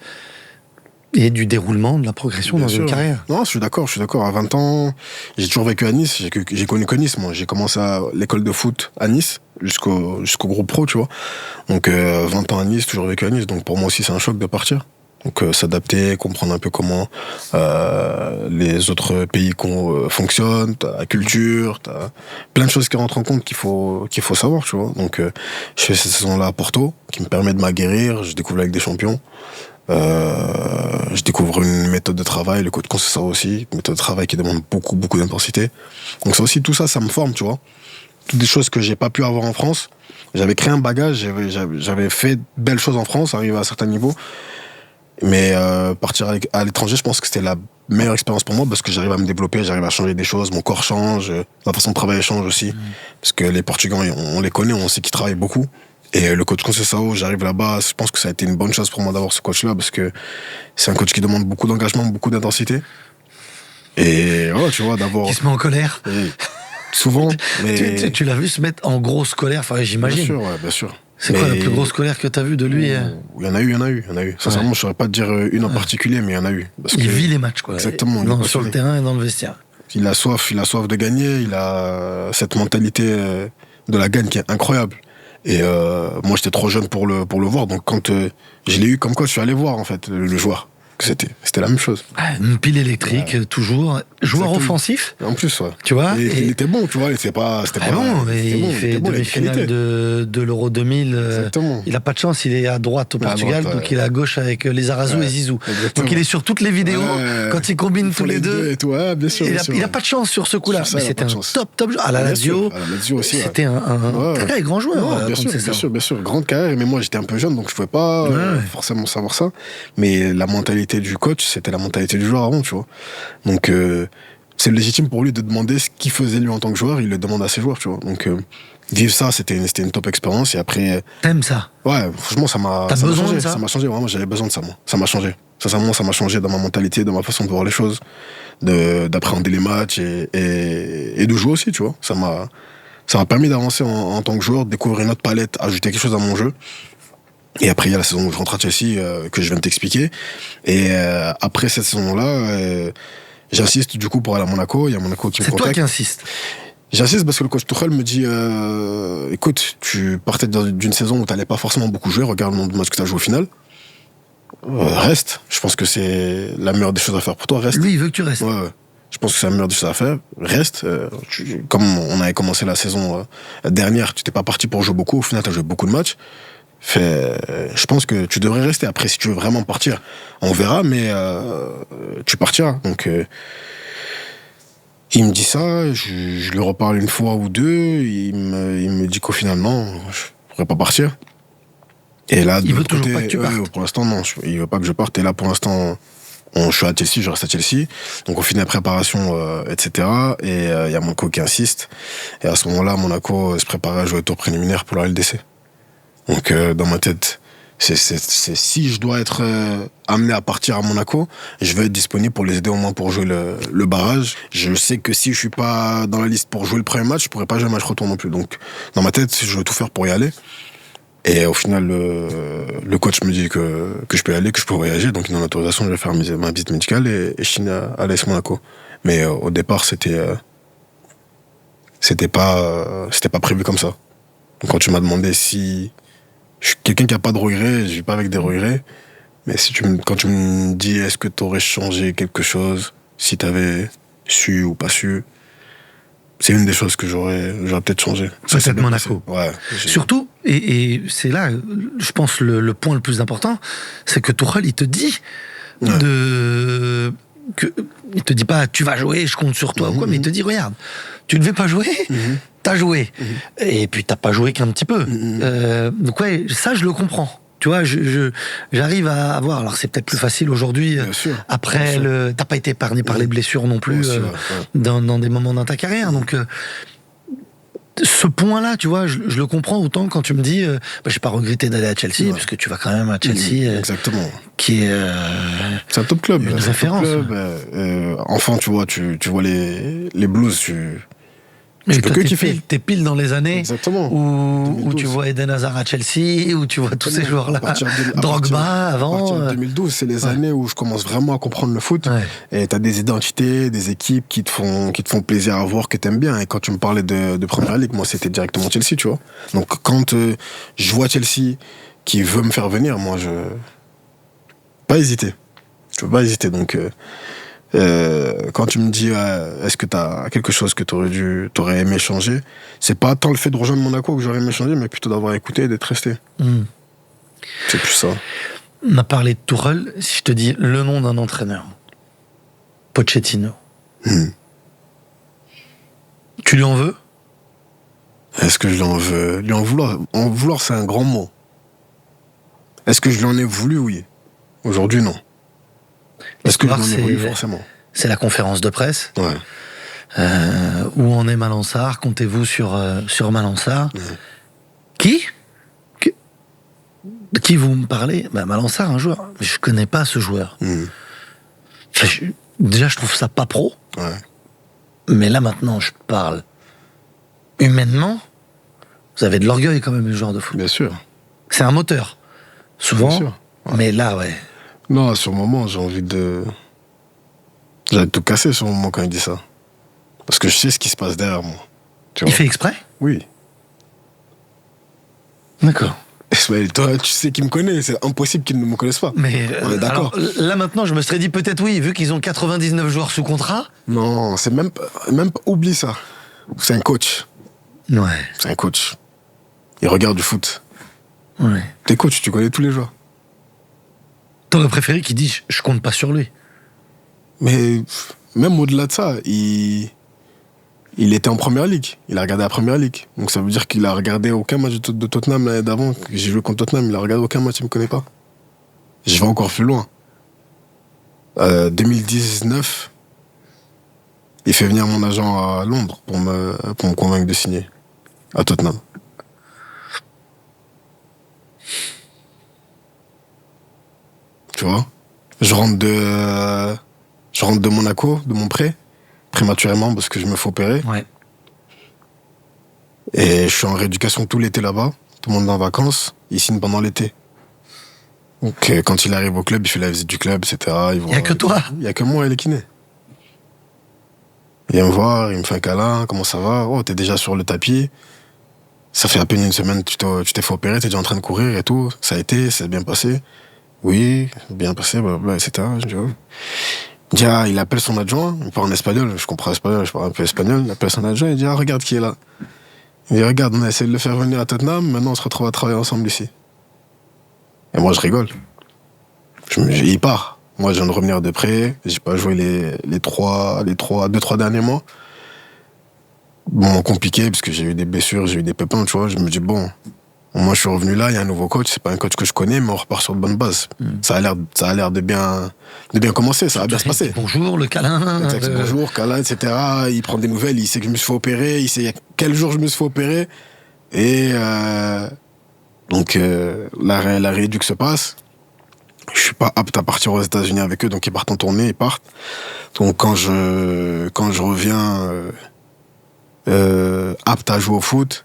et du déroulement de la progression dans une carrière. Non, je suis d'accord. À 20 ans, j'ai toujours vécu à Nice. J'ai connu que Nice, moi. J'ai commencé à l'école de foot à Nice, jusqu'au groupe pro, tu vois. Donc 20 ans à Nice, toujours vécu à Nice. Donc pour moi aussi, c'est un choc de partir. Donc s'adapter, comprendre un peu comment les autres pays fonctionnent, t'as la culture, t'as plein de choses qui rentrent en compte qu'il faut savoir, tu vois. Donc je fais cette saison-là à Porto, qui me permet de m'aguerrir, je découvre la Ligue des Champions, je découvre une méthode de travail, le coach Conceição aussi, une méthode de travail qui demande beaucoup d'intensité. Donc ça aussi, tout ça, ça me forme, tu vois. Toutes des choses que j'ai pas pu avoir en France. J'avais créé un bagage, j'avais fait de belles choses en France, arrivé à un certain niveau. Mais partir à l'étranger, je pense que c'était la meilleure expérience pour moi, parce que j'arrive à me développer, j'arrive à changer des choses, mon corps change, ma façon de travailler change aussi. Parce que les Portugais, on les connaît, on sait qu'ils travaillent beaucoup. Et le coach Conceição, j'arrive là-bas, je pense que ça a été une bonne chose pour moi d'avoir ce coach-là, parce que c'est un coach qui demande beaucoup d'engagement, beaucoup d'intensité. Et voilà, tu vois, d'abord... Qui se met en colère. Souvent, mais... Tu l'as vu se mettre en grosse colère, enfin j'imagine. Bien sûr, ouais, bien sûr. C'est quoi la plus grosse colère que t'as vue de lui? Il y en a eu. Sincèrement, je saurais pas te dire une en particulier, mais il y en a eu. Parce il vit les matchs, quoi. Exactement. Sur le terrain et dans le vestiaire. Il a soif de gagner, il a cette mentalité de la gagne qui est incroyable. Et moi, j'étais trop jeune pour le voir, donc quand je l'ai eu comme quoi, je suis allé voir, en fait, le joueur. C'était la même chose. Une pile électrique, toujours. Joueur offensif. En plus, ouais. Tu vois, il était bon, tu vois. C'était pas bon. Il fait demi-finale de l'Euro 2000. Exactement. Il a pas de chance, il est à droite au Portugal, donc il est à gauche avec les Arazu et Zizou. Exactement. Donc il est sur toutes les vidéos, quand il combine tous les deux. Et tout, bien sûr, il a pas de chance sur ce coup-là. Mais c'était un top joueur. À la Lazio aussi. C'était un très grand joueur. Bien sûr. Grande carrière, mais moi j'étais un peu jeune, donc je pouvais pas forcément savoir ça. Mais la mentalité du coach, c'était la mentalité du joueur avant, tu vois. Donc c'est légitime pour lui de demander ce qu'il faisait lui en tant que joueur, il le demande à ses joueurs, tu vois. Donc vivre ça, c'était une top expérience. Et après... T'aimes ça? Ouais, franchement, ça m'a changé. Ça m'a changé, vraiment, j'avais besoin de ça, moi. Ça m'a changé. Sincèrement, ça m'a changé dans ma mentalité, dans ma façon de voir les choses, d'appréhender les matchs et de jouer aussi, tu vois. Ça m'a permis d'avancer en tant que joueur, de découvrir une autre palette, ajouter quelque chose à mon jeu. Et après, il y a la saison où je rentre à Chelsea, que je viens de t'expliquer. Et après cette saison-là, j'insiste du coup pour aller à Monaco. Il y a Monaco qui me contacte. C'est toi qui insistes? J'insiste parce que le coach Tuchel me dit écoute, tu partais d'une saison où tu n'allais pas forcément beaucoup jouer, regarde le nombre de matchs que tu as joué au final. Reste. Je pense que c'est la meilleure des choses à faire pour toi. Reste. Lui, il veut que tu restes. Ouais. Je pense que c'est la meilleure des choses à faire. Reste. Comme on avait commencé la saison dernière, tu n'étais pas parti pour jouer beaucoup. Au final, tu as joué beaucoup de matchs. Je pense que tu devrais rester. Après, si tu veux vraiment partir, on verra, mais tu partiras. Donc, il me dit ça, je lui reparle une fois ou deux, il me dit qu'au final, non, je pourrais pas partir. Et là, il veut toujours pas que tu partes. Pour l'instant, non, il veut pas que je parte. Et là, pour l'instant, je suis à Chelsea, je reste à Chelsea. Donc, on finit la préparation, etc. Et il y a Monaco qui insiste. Et à ce moment-là, Monaco se préparait à jouer au tour préliminaire pour la LDC. Donc, dans ma tête, c'est si je dois être amené à partir à Monaco, je vais être disponible pour les aider au moins pour jouer le barrage. Je sais que si je suis pas dans la liste pour jouer le premier match, je pourrais pas jouer le match retour non plus. Donc, dans ma tête, je vais tout faire pour y aller. Et au final, le coach me dit que je peux y aller, que je peux voyager. Donc, il donne l'autorisation, je vais faire ma visite médicale et je signe à l'AS Monaco. Mais au départ, c'était pas prévu comme ça. Donc, quand tu m'as demandé si je suis quelqu'un qui a pas de regrets, je vis pas avec des regrets. Mais quand tu me dis est-ce que tu aurais changé quelque chose si tu avais su ou pas su, c'est une des choses que j'aurais peut-être changé. Peut-être Monaco. Ouais. Surtout, et c'est là, je pense, le point le plus important, c'est que Tuchel, il te dit il te dit pas tu vas jouer, je compte sur toi ou quoi, mais il te dit regarde, tu ne devais pas jouer, t'as joué. Et puis t'as pas joué qu'un petit peu. Donc ouais, ça je le comprends. Tu vois, j'arrive à voir. Alors c'est peut-être plus facile aujourd'hui. Après, t'as pas été épargné par les blessures non plus dans des moments dans ta carrière. Donc ce point-là, tu vois, je le comprends autant quand tu me dis, j'ai pas regretté d'aller à Chelsea, parce que tu vas quand même à Chelsea, exactement. Qui est c'est un top club, une référence. Enfant, tu vois les Blues, mais tu peux que kiffer. T'es pile dans les années où tu vois Eden Hazard à Chelsea, où tu vois tous ces joueurs-là, Drogba avant. À partir de 2012, c'est les années où je commence vraiment à comprendre le foot. Et t'as des identités, des équipes qui te font plaisir à voir, que t'aimes bien. Et quand tu me parlais de Première Ligue, moi c'était directement Chelsea, tu vois. Donc quand je vois Chelsea qui veut me faire venir, moi je peux pas hésiter. Donc quand tu me dis est-ce que t'as quelque chose que t'aurais aimé changer, c'est pas tant le fait de rejoindre Monaco que j'aurais aimé changer, mais plutôt d'avoir écouté et d'être resté. C'est plus ça. On a parlé de Tuchel. Si je te dis le nom d'un entraîneur, Pochettino, tu lui en veux? Est-ce que je lui en veux? Lui en vouloir, c'est un grand mot. Est-ce que je lui en ai voulu? Oui. Aujourd'hui, non. Est-ce que je lui en ai voulu? Forcément. C'est la conférence de presse. Ouais. Où en est Malansar? Comptez-vous sur Malansar? Qui vous me parlez? Malansar, un joueur. Mais je connais pas ce joueur. Déjà, je trouve ça pas pro. Ouais. Mais là, maintenant, je parle humainement. Vous avez de l'orgueil quand même, le joueur de foot. Bien sûr. C'est un moteur. Souvent. Bien sûr. Ouais. Mais là, ouais. Non, sur le moment, j'allais tout casser sur le moment quand il dit ça. Parce que je sais ce qui se passe derrière moi. Il fait exprès? Oui. D'accord. Ismaël, toi, tu sais qu'il me connaît, c'est impossible qu'il ne me connaisse pas. Mais on est d'accord. Là maintenant, je me serais dit peut-être oui, vu qu'ils ont 99 joueurs sous contrat. Non, c'est même oublie ça. C'est un coach. Ouais. C'est un coach. Il regarde du foot. Ouais. T'es coach, tu connais tous les joueurs. T'aurais préféré qu'il dise je compte pas sur lui. Mais même au-delà de ça, il était en Première Ligue. Il a regardé la Première Ligue. Donc ça veut dire qu'il a regardé aucun match de Tottenham l'année d'avant. J'ai joué contre Tottenham, il a regardé aucun match, il me connaît pas. Je vais encore plus loin. 2019, il fait venir mon agent à Londres pour me convaincre de signer à Tottenham. Tu vois? Je rentre de Monaco, de mon prêt, prématurément parce que je me fais opérer. Ouais. Et je suis en rééducation tout l'été là-bas. Tout le monde est en vacances. Il signe pendant l'été. Donc quand il arrive au club, il fait la visite du club, etc. Il n'y a que toi? Il n'y a que moi et les kinés. Il vient me voir, il me fait un câlin. Comment ça va? Oh, t'es déjà sur le tapis. Ça fait à peine une semaine que tu t'es fait opérer, t'es déjà en train de courir et tout. Ça a été, c'est bien passé. Oui, bien passé, blablabla, etc. Je dis, oh. Il appelle son adjoint, il parle en espagnol, je comprends espagnol, je parle un peu espagnol, il appelle son adjoint, il dit, regarde qui est là. Il dit, regarde, on a essayé de le faire venir à Tottenham, maintenant on se retrouve à travailler ensemble ici. Et moi je rigole. Il part. Moi je viens de revenir de près, j'ai pas joué les 2-3 derniers mois. Bon, compliqué, parce que j'ai eu des blessures, j'ai eu des pépins, tu vois, je me dis, bon, moi je suis revenu là, il y a un nouveau coach, c'est pas un coach que je connais, mais on repart sur de bonnes bases. Ça a l'air de bien commencer, ça va bien se passer. Bonjour, le câlin. Bonjour, câlin, etc. Il prend des nouvelles, il sait que je me suis fait opérer, il sait quel jour je me suis fait opérer. Et donc la rééduque se passe. Je suis pas apte à partir aux États-Unis avec eux, donc ils partent en tournée, ils partent. Donc quand je reviens apte à jouer au foot,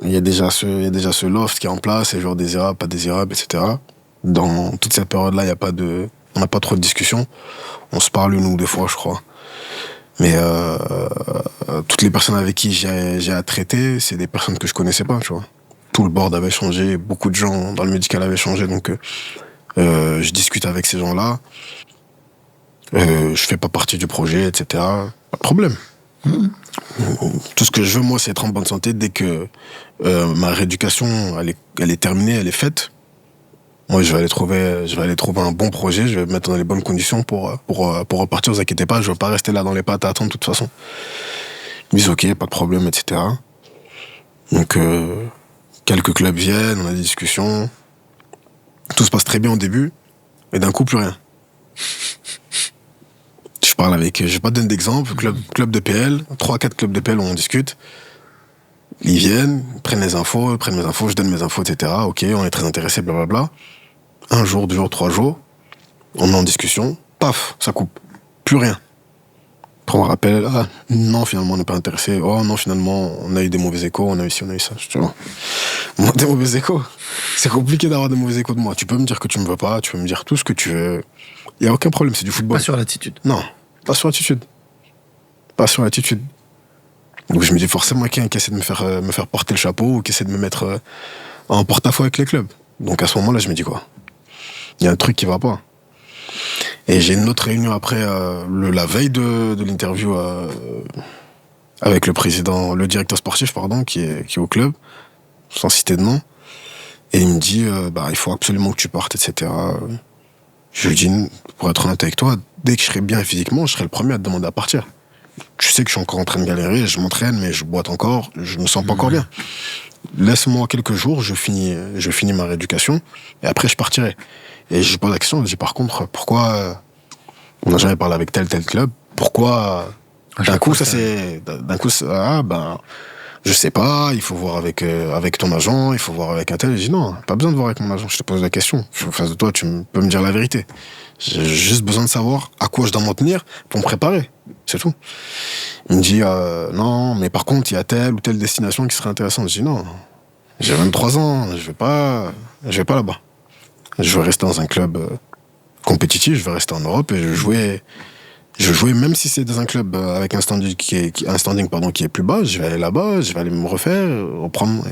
Il y a déjà ce loft qui est en place, les joueurs désirables, pas désirables, etc. Dans toute cette période-là, on n'a pas trop de discussions. On se parle une ou deux fois, je crois. Mais toutes les personnes avec qui j'ai à traiter, c'est des personnes que je connaissais pas, tu vois. Tout le board avait changé, beaucoup de gens dans le médical avaient changé, donc je discute avec ces gens-là. Je fais pas partie du projet, etc. Pas de problème. Tout ce que je veux, moi, c'est être en bonne santé. Dès que ma rééducation, elle est terminée, elle est faite, moi, je vais aller trouver un bon projet, je vais me mettre dans les bonnes conditions pour repartir, vous inquiétez pas, je veux pas rester là dans les pattes à attendre de toute façon. Ils me disent ok, pas de problème, etc. Donc, quelques clubs viennent, on a des discussions. Tout se passe très bien au début, et d'un coup, plus rien. Je vais pas te donner d'exemple, club de PL, 3-4 clubs de PL où on discute. Ils viennent, prennent mes infos, je donne mes infos, etc. Ok, on est très intéressés, blablabla. 1 jour, 2 jours, 3 jours, on est en discussion, paf, ça coupe. Plus rien. Après on rappelle, non, finalement, on n'est pas intéressé. Oh non, finalement, on a eu des mauvais échos, on a eu ci, on a eu ça. Tu vois. Moi, des mauvais échos, c'est compliqué d'avoir des mauvais échos de moi. Tu peux me dire que tu me veux pas, tu peux me dire tout ce que tu veux. Il n'y a aucun problème, c'est du football. Pas sur l'attitude. Non, pas sur l'attitude. Pas sur l'attitude. Donc je me dis forcément quelqu'un qui essaie de me faire porter le chapeau ou qui essaie de me mettre en porte-à-faux avec les clubs. Donc à ce moment-là, je me dis quoi? Il y a un truc qui va pas. Et j'ai une autre réunion après, la veille de l'interview avec le directeur sportif, pardon, qui est au club, sans citer de nom. Et il me dit, il faut absolument que tu partes, etc. Je lui dis, pour être honnête avec toi, dès que je serai bien physiquement, je serai le premier à te demander à partir. Tu sais que je suis encore en train de galérer, je m'entraîne, mais je boite encore, je me sens pas encore bien. Laisse-moi quelques jours, je finis ma rééducation, et après je partirai. Et je pose la question, je dis par contre, pourquoi on n'a jamais parlé avec tel club, pourquoi d'un coup, je sais pas, il faut voir avec ton agent, il faut voir avec un tel. Je dis non, pas besoin de voir avec mon agent, je te pose la question. Je suis en face de toi, tu peux me dire la vérité. J'ai juste besoin de savoir à quoi je dois m'en tenir pour me préparer, c'est tout. Il me dit non, mais par contre, il y a telle ou telle destination qui serait intéressante. Je dis non, j'ai 23 ans, je vais pas là-bas. Je veux rester dans un club compétitif, je veux rester en Europe et je veux jouer même si c'est dans un club avec un standing qui est plus bas, je vais aller là-bas, je vais aller me refaire, reprendre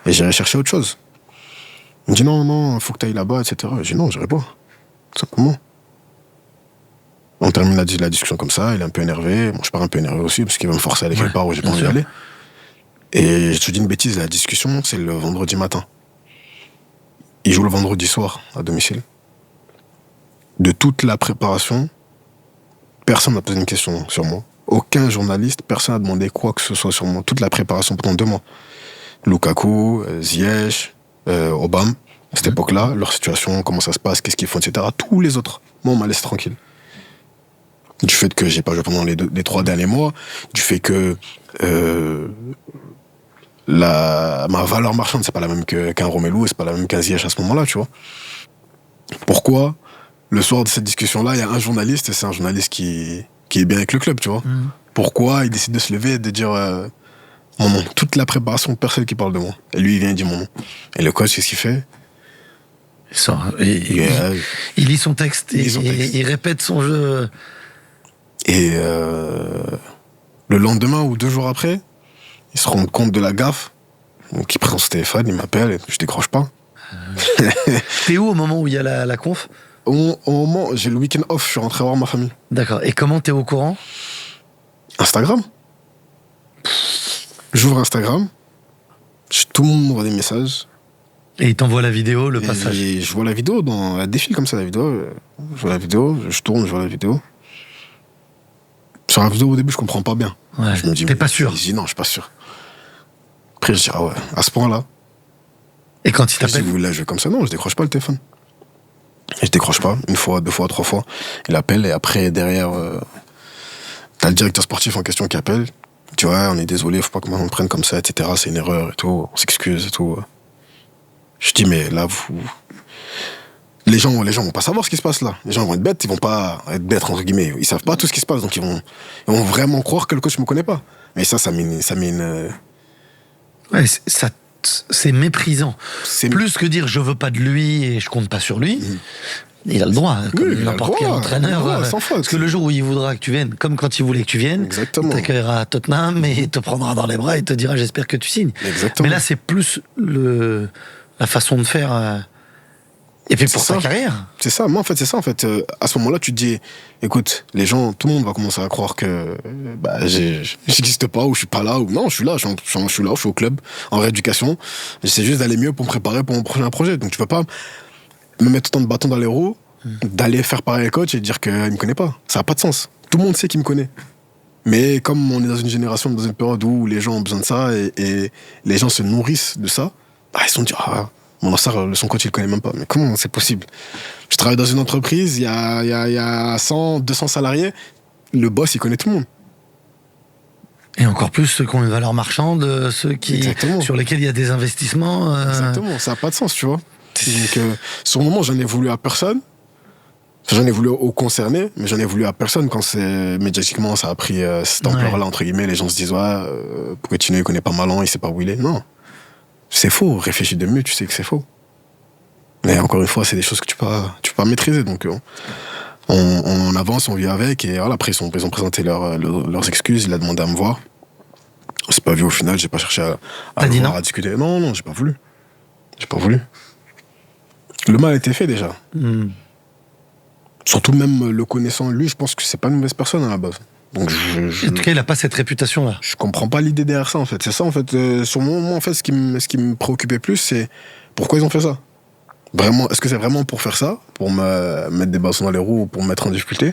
et j'irai chercher autre chose. Il me dit non, faut que tu ailles là-bas, etc. Je dis non, j'irai pas. Tout simplement. On termine la discussion comme ça, il est un peu énervé. Bon, je pars un peu énervé aussi parce qu'il va me forcer à aller quelque part où j'ai pas envie d'aller. Et je te dis une bêtise, la discussion, c'est le vendredi matin. Il joue le vendredi soir à domicile. De toute la préparation, personne n'a posé une question sur moi. Aucun journaliste, personne n'a demandé quoi que ce soit sur moi. Toute la préparation pendant 2 mois. Lukaku, Ziyech, Obama, à cette époque-là, leur situation, comment ça se passe, qu'est-ce qu'ils font, etc. Tous les autres, moi, on m'a laissé tranquille. Du fait que j'ai pas joué pendant les 3 derniers mois, du fait que ma valeur marchande, c'est pas la même qu'un Romelu, c'est pas la même qu'un Ziyech à ce moment-là, tu vois. Pourquoi le soir de cette discussion-là, il y a un journaliste, et c'est un journaliste qui est bien avec le club, tu vois. Pourquoi il décide de se lever et de dire mon nom? Toute la préparation, personne qui parle de moi. Et lui, il vient et dit mon nom. Et le coach, qu'est-ce qu'il fait? Il lit son texte, il répète son jeu. Et le lendemain ou 2 jours après, il se rend compte de la gaffe. Donc il prend son téléphone, il m'appelle, et je décroche pas. T'es où au moment où il y a la conf? Au moment, j'ai le week-end off, je suis rentré voir ma famille. D'accord. Et comment t'es au courant? Instagram. J'ouvre Instagram, tout le monde m'envoie des messages. Et il t'envoie la vidéo, le passage. Et je vois la vidéo, elle défile comme ça, la vidéo. Je vois la vidéo, je tourne, je vois la vidéo. Sur la vidéo, au début, je comprends pas bien. Ouais. Je me dis, t'es pas sûr? Je dis non, je suis pas sûr. Après, je dis, ouais, à ce point-là. Et quand il t'appelle? Je dis, vous voulez jouer comme ça? Non, je décroche pas le téléphone. Et je décroche pas, 1 fois, 2 fois, 3 fois. Il appelle, et après, derrière, t'as le directeur sportif en question qui appelle. Tu vois, on est désolé, faut pas qu'on me prenne comme ça, etc. C'est une erreur et tout, on s'excuse et tout. Je dis, mais là, les gens vont pas savoir ce qui se passe là. Les gens vont être bêtes, ils vont pas être bêtes, entre guillemets. Ils savent pas tout ce qui se passe, donc ils vont vraiment croire que le coach me connaît pas. Mais ça met Ouais, c'est méprisant. Plus que dire je veux pas de lui et je compte pas sur lui. Il a le droit, comme n'importe quel entraîneur. Parce que le jour où il voudra que tu viennes, comme quand il voulait que tu viennes, il t'accueillera à Tottenham et il te prendra dans les bras et te dira j'espère que tu signes. Exactement. Mais là, c'est plus la façon de faire. Et puis pour sa carrière. C'est ça, moi en fait, c'est ça en fait. À ce moment-là, tu te dis, écoute, les gens, tout le monde va commencer à croire que j'existe pas, ou je suis pas là, ou non, je suis là, je suis au club, en rééducation. J'essaie juste d'aller mieux pour me préparer pour mon prochain projet. Donc tu peux pas me mettre autant de bâtons dans les roues, d'aller faire pareil le coach et dire qu'il me connaît pas. Ça n'a pas de sens. Tout le monde sait qu'il me connaît. Mais comme on est dans une génération, dans une période où les gens ont besoin de ça et les gens se nourrissent de ça, ils se sont dit, mon ancien, son coach, il le connaît même pas. Mais comment c'est possible? Je travaille dans une entreprise, il y a 100, 200 salariés, le boss, il connaît tout le monde. Et encore plus ceux qui ont une valeur marchande, ceux sur lesquels il y a des investissements. Exactement, ça n'a pas de sens, tu vois. Donc, sur le moment, j'en ai voulu à personne. J'en ai voulu aux concernés, mais j'en ai voulu à personne quand médiatiquement ça a pris cette ampleur-là, entre guillemets. Les gens se disent, pourquoi Tino, il connaît pas Malan, il sait pas où il est. Non. C'est faux. Réfléchis de mieux, tu sais que c'est faux. Mais encore une fois, c'est des choses que tu peux pas maîtriser. Donc, on avance, on vit avec, et voilà, après, ils ont présenté leurs excuses, il a demandé à me voir. On s'est pas vu au final, j'ai pas cherché à le voir, à discuter. Non, j'ai pas voulu. Le mal a été fait déjà. Surtout même le connaissant, lui, je pense que c'est pas une mauvaise personne à la base. Donc en tout cas, il a pas cette réputation-là. Je comprends pas l'idée derrière ça, en fait. C'est ça, en fait. Sur mon moment, en fait, ce qui me préoccupait plus, c'est pourquoi ils ont fait ça. Vraiment, est-ce que c'est vraiment pour faire ça, pour me mettre des bâtons dans les roues ou pour me mettre en difficulté?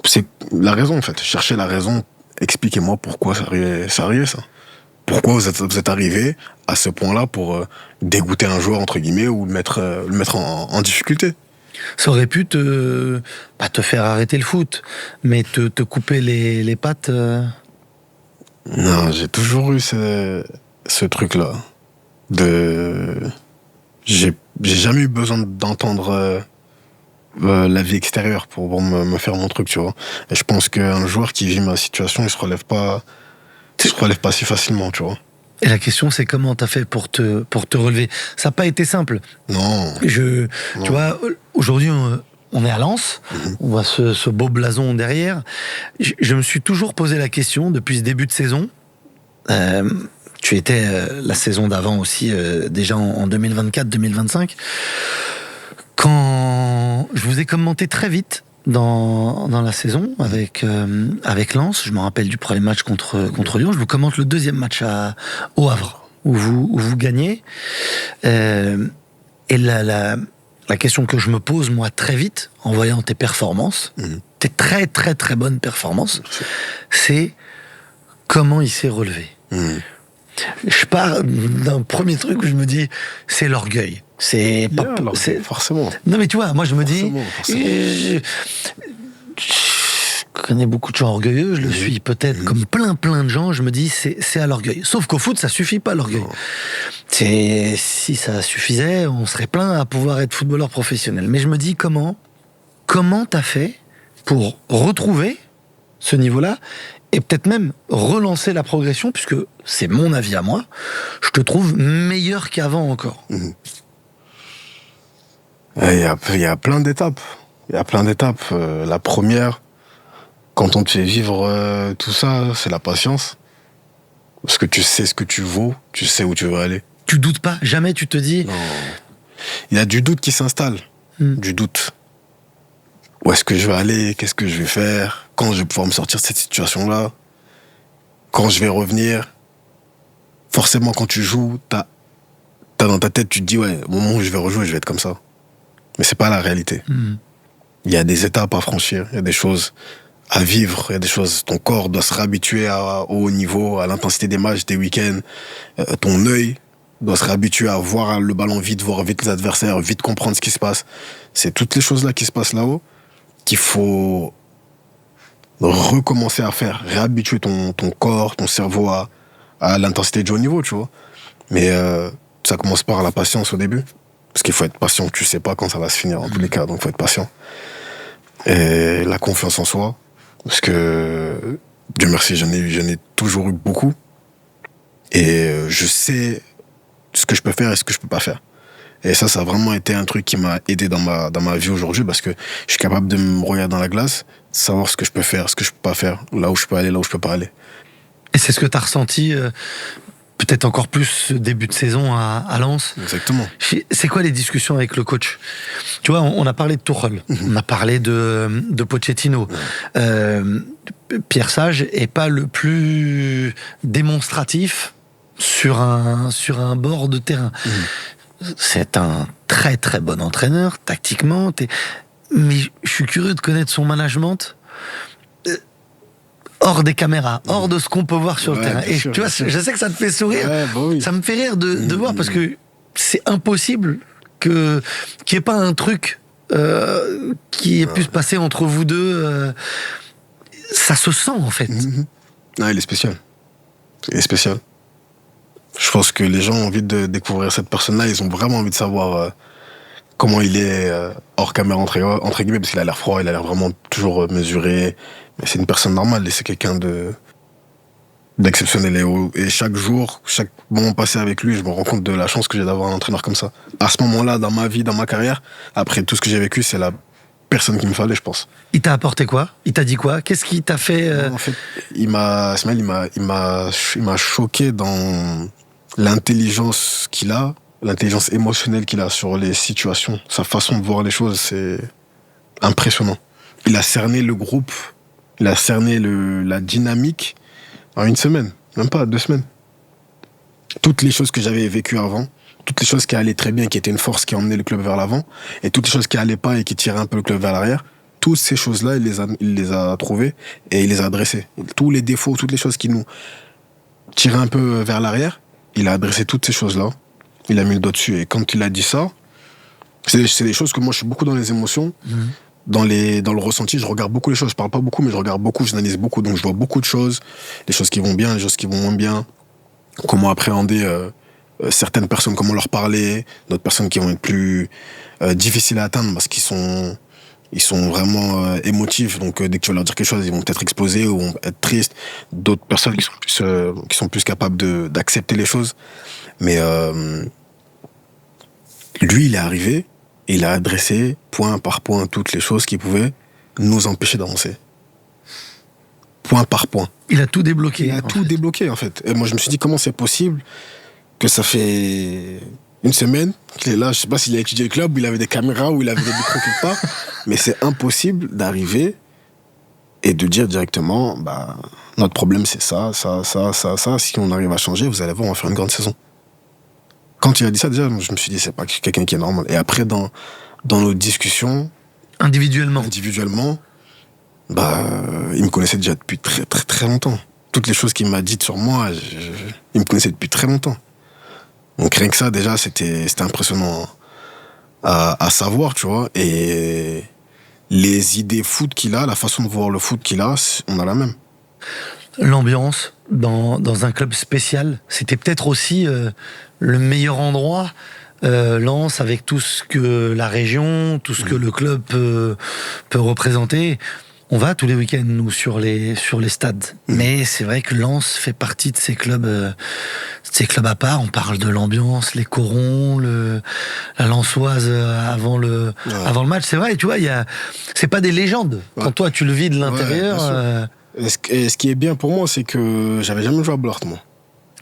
C'est la raison, en fait. Chercher la raison, expliquez-moi pourquoi ça arrivait, ça. Pourquoi vous êtes arrivé à ce point-là pour dégoûter un joueur, entre guillemets, ou le mettre en difficulté? Ça aurait pu pas te faire arrêter le foot, mais te couper les pattes. Non, j'ai toujours eu ce truc-là. J'ai jamais eu besoin d'entendre la vie extérieure pour me faire mon truc, tu vois. Et je pense qu'un joueur qui vit ma situation, il se relève pas si facilement, tu vois. Et la question, c'est comment t'as fait pour te relever? Ça n'a pas été simple. Non. Tu vois, aujourd'hui, on est à Lens, on voit ce beau blason derrière. Je me suis toujours posé la question, depuis ce début de saison, tu étais la saison d'avant aussi, déjà en 2024-2025, quand je vous ai commenté très vite dans la saison avec Lens. Je me rappelle du premier match contre Lyon. Je vous commente le deuxième match au Havre où vous gagnez. Et la question que je me pose moi très vite en voyant tes performances, tes très très très bonnes performances, c'est comment il s'est relevé. Je pars d'un premier truc où je me dis c'est l'orgueil. C'est pas forcément. Non mais tu vois, moi je me dis je connais beaucoup de gens orgueilleux, je le suis peut-être comme plein de gens, je me dis c'est à l'orgueil. Sauf qu'au foot ça suffit pas l'orgueil. Si ça suffisait, on serait plein à pouvoir être footballeur professionnel. Mais je me dis comment t'as fait pour retrouver ce niveau-là et peut-être même relancer la progression, puisque c'est mon avis à moi, je te trouve meilleur qu'avant encore. Il y a plein d'étapes. La première, quand on te fait vivre tout ça, c'est la patience. Parce que tu sais ce que tu vaux, tu sais où tu veux aller. Tu doutes pas, jamais tu te dis... Non. Il y a du doute qui s'installe. Du doute. Où est-ce que je vais aller? Qu'est-ce que je vais faire? Quand je vais pouvoir me sortir de cette situation-là? Quand je vais revenir? Forcément, quand tu joues, t'as dans ta tête, tu te dis, ouais, au moment où je vais rejouer, je vais être comme ça. Mais c'est pas la réalité. Il y a des étapes à franchir, il y a des choses à vivre, il y a des choses, ton corps doit se réhabituer au haut niveau, à l'intensité des matchs, des week-ends. Ton œil doit se réhabituer à voir le ballon vite, voir vite les adversaires, vite comprendre ce qui se passe. C'est toutes les choses-là qui se passent là-haut qu'il faut recommencer à faire, réhabituer ton corps, ton cerveau à l'intensité du haut niveau, tu vois. Mais ça commence par la patience au début. Parce qu'il faut être patient, tu sais pas quand ça va se finir en tous les cas, donc il faut être patient. Et la confiance en soi, parce que Dieu merci, j'en ai toujours eu beaucoup. Et je sais ce que je peux faire et ce que je peux pas faire. Et ça a vraiment été un truc qui m'a aidé dans ma vie aujourd'hui, parce que je suis capable de me regarder dans la glace, savoir ce que je peux faire, ce que je peux pas faire, là où je peux aller, là où je peux pas aller. Et c'est ce que tu as ressenti peut-être encore plus ce début de saison à Lens. Exactement. C'est quoi les discussions avec le coach? Tu vois, on a parlé de Tuchel, on a parlé de Pochettino. Pierre Sage est pas le plus démonstratif sur un bord de terrain. C'est un très très bon entraîneur, tactiquement. Mais je suis curieux de connaître son management hors des caméras, hors de ce qu'on peut voir sur le terrain. Et tu vois, je sais que ça te fait sourire. Oui. Ça me fait rire de voir, parce que c'est impossible qu'il n'y ait pas un truc qui ait pu se passer entre vous deux. Ça se sent, en fait. Ah, il est spécial. Il est spécial. Je pense que les gens ont envie de découvrir cette personne-là. Ils ont vraiment envie de savoir comment il est hors caméra, entre guillemets, parce qu'il a l'air froid, il a l'air vraiment toujours mesuré. Mais c'est une personne normale et c'est quelqu'un d'exceptionnel. Et chaque jour, chaque moment passé avec lui, je me rends compte de la chance que j'ai d'avoir un entraîneur comme ça. À ce moment-là, dans ma vie, dans ma carrière, après tout ce que j'ai vécu, c'est la personne qu'il me fallait, je pense. Il t'a apporté quoi? Il t'a dit quoi? Qu'est-ce qui t'a fait En fait, Ismaël, il m'a choqué dans l'intelligence qu'il a, l'intelligence émotionnelle qu'il a sur les situations. Sa façon de voir les choses, c'est impressionnant. Il a cerné le groupe, il a cerné la dynamique en 1 semaine, même pas 2 semaines. Toutes les choses que j'avais vécues avant, toutes les choses qui allaient très bien, qui étaient une force qui emmenait le club vers l'avant, et toutes les choses qui allaient pas et qui tiraient un peu le club vers l'arrière, toutes ces choses-là, il les a trouvées et il les a adressées. Tous les défauts, toutes les choses qui nous tiraient un peu vers l'arrière, il a adressé toutes ces choses-là, il a mis le doigt dessus. Et quand il a dit ça, c'est des choses que moi, je suis beaucoup dans les émotions, dans le ressenti, je regarde beaucoup les choses. Je parle pas beaucoup, mais je regarde beaucoup, j'analyse beaucoup, donc je vois beaucoup de choses, les choses qui vont bien, les choses qui vont moins bien, comment appréhender certaines personnes, comment leur parler, d'autres personnes qui vont être plus difficiles à atteindre parce qu'ils sont vraiment émotifs, donc dès que tu vas leur dire quelque chose, ils vont peut-être exploser ou vont être tristes. D'autres personnes qui sont plus capables d'accepter les choses. Mais lui, il est arrivé, et il a adressé point par point toutes les choses qui pouvaient nous empêcher d'avancer. Point par point. Il a tout débloqué. Il a tout débloqué, en fait. Et moi, je me suis dit, comment c'est possible que ça fait 1 semaine qu'il est là? Je sais pas s'il a étudié le club, ou il avait des caméras, ou il avait des micros quelque part. Mais c'est impossible d'arriver et de dire directement, notre problème, c'est ça. Si on arrive à changer, vous allez voir, on va faire une grande saison. Quand il a dit ça, déjà, je me suis dit, c'est pas quelqu'un qui est normal. Et après, dans nos discussions... Individuellement, il me connaissait déjà depuis très, très, très longtemps. Toutes les choses qu'il m'a dites sur moi, il me connaissait depuis très longtemps. Donc rien que ça, déjà, c'était impressionnant à savoir, tu vois. Et les idées foot qu'il a, la façon de voir le foot qu'il a, on a la même. L'ambiance dans un club spécial, c'était peut-être aussi le meilleur endroit, Lens, avec tout ce que la région, tout ce que le club peut représenter. On va tous les week-ends, nous, sur les stades. Mais c'est vrai que Lens fait partie de ces clubs à part. On parle de l'ambiance, les corons, la Lensoise avant le match. C'est vrai, tu vois, c'est pas des légendes. Quand toi, tu le vis de l'intérieur... Et ce qui est bien pour moi, c'est que j'avais jamais joué à Bollaert, moi.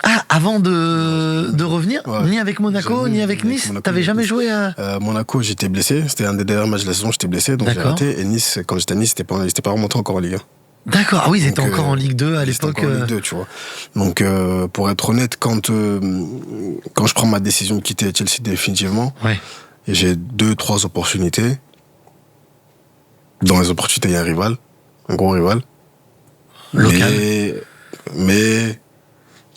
Ah, avant de revenir, ni avec Monaco, ni avec Nice, t'avais jamais joué à... Monaco, j'étais blessé. C'était un des derniers matchs de la saison, j'étais blessé, donc j'ai arrêté. Et Nice, quand j'étais à Nice, ils étaient pas remontés encore en Ligue 1. D'accord, ah oui, ils étaient encore en Ligue 2 à l'époque. En Ligue 2, tu vois. Donc, pour être honnête, quand je prends ma décision de quitter Chelsea définitivement, et j'ai 2-3 opportunités. Dans les opportunités, il y a un rival, un gros rival. Local. Mais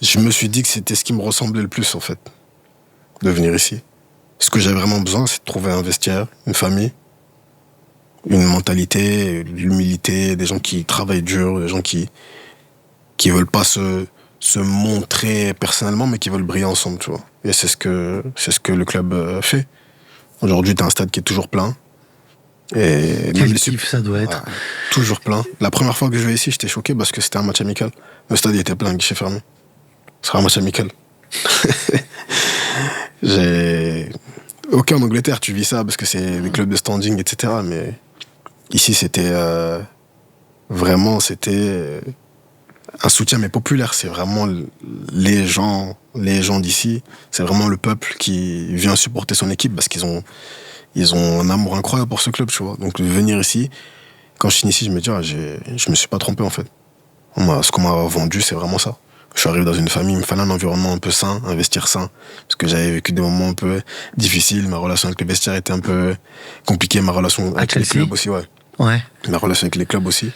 je me suis dit que c'était ce qui me ressemblait le plus, en fait, de venir ici. Ce que j'avais vraiment besoin, c'est de trouver un vestiaire, une famille, une mentalité, l'humilité, des gens qui travaillent dur, des gens qui veulent pas se montrer personnellement, mais qui veulent briller ensemble, tu vois. Et c'est ce que le club fait. Aujourd'hui, t'as un stade qui est toujours plein. Et quel kiff ça doit être. Toujours plein. La première fois que je vais ici, j'étais choqué parce que c'était un match amical. Le stade était plein, guichet fermé. Ce sera un match amical. Ok, en Angleterre, tu vis ça parce que c'est des clubs de standing, etc. Mais ici, c'était c'était un soutien, mais populaire. C'est vraiment les gens d'ici. C'est vraiment le peuple qui vient supporter son équipe parce qu'ils ont un amour incroyable pour ce club, tu vois. Donc, de venir ici, quand je suis ici, je me dis, je me suis pas trompé, en fait. Ce qu'on m'a vendu, c'est vraiment ça. Je suis arrivé dans une famille, il me fallait un environnement un peu sain, un vestiaire sain, parce que j'avais vécu des moments un peu difficiles, ma relation avec le vestiaire était un peu compliquée, ma relation avec les clubs aussi, ouais. Ma relation avec les clubs aussi.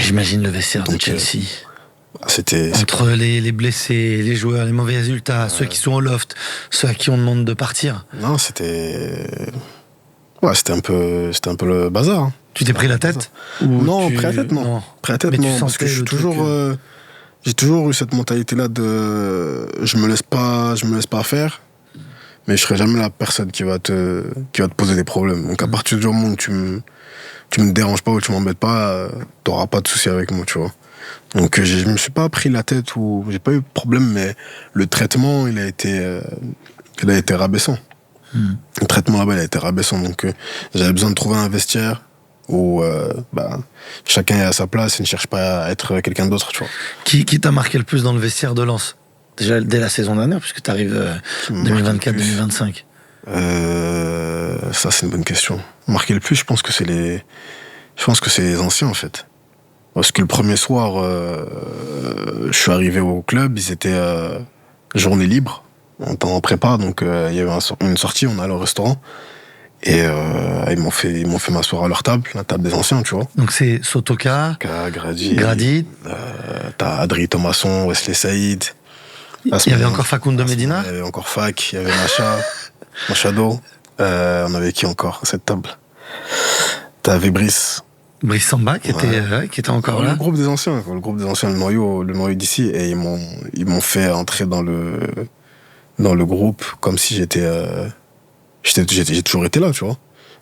J'imagine le vestiaire de Chelsea. Entre les blessés, les joueurs, les mauvais résultats, ceux qui sont au loft, ceux à qui on demande de partir. Non, c'était un peu le bazar. Hein. Tu t'es pris la tête Non, pris la tête, non. Pris la tête, non, parce que j'ai toujours eu cette mentalité-là de je me laisse pas faire, mais je serai jamais la personne qui va te poser des problèmes. Donc à partir du moment où tu me déranges pas ou tu m'embêtes pas, t'auras pas de soucis avec moi, tu vois. Donc je me suis pas pris la tête ou j'ai pas eu de problème, mais le traitement il a été rabaissant. Le traitement là-bas il a été rabaissant, donc j'avais besoin de trouver un vestiaire où chacun est à sa place et ne cherche pas à être quelqu'un d'autre, tu vois. Qui t'a marqué le plus dans le vestiaire de Lens? Déjà dès la saison dernière, puisque t'arrives 2024-2025. Ça c'est une bonne question. Marqué le plus, je pense que c'est les anciens, en fait. Parce que le premier soir, je suis arrivé au club, ils étaient journée libre, on était en prépa, donc il y avait une sortie, on allait au restaurant. Et ils m'ont fait m'asseoir à leur table, la table des anciens, tu vois. Donc c'est Sotoka, Grady. T'as Adri Thomasson, Wesley Saïd. Il y avait encore Facundo Medina. Il y avait encore Fac, il y avait Machado. On avait qui encore à cette table? T'avais Brice Samba qui était encore là. Le groupe des anciens, le noyau d'ici. Et ils m'ont fait entrer dans le groupe comme si j'ai toujours été là, tu vois.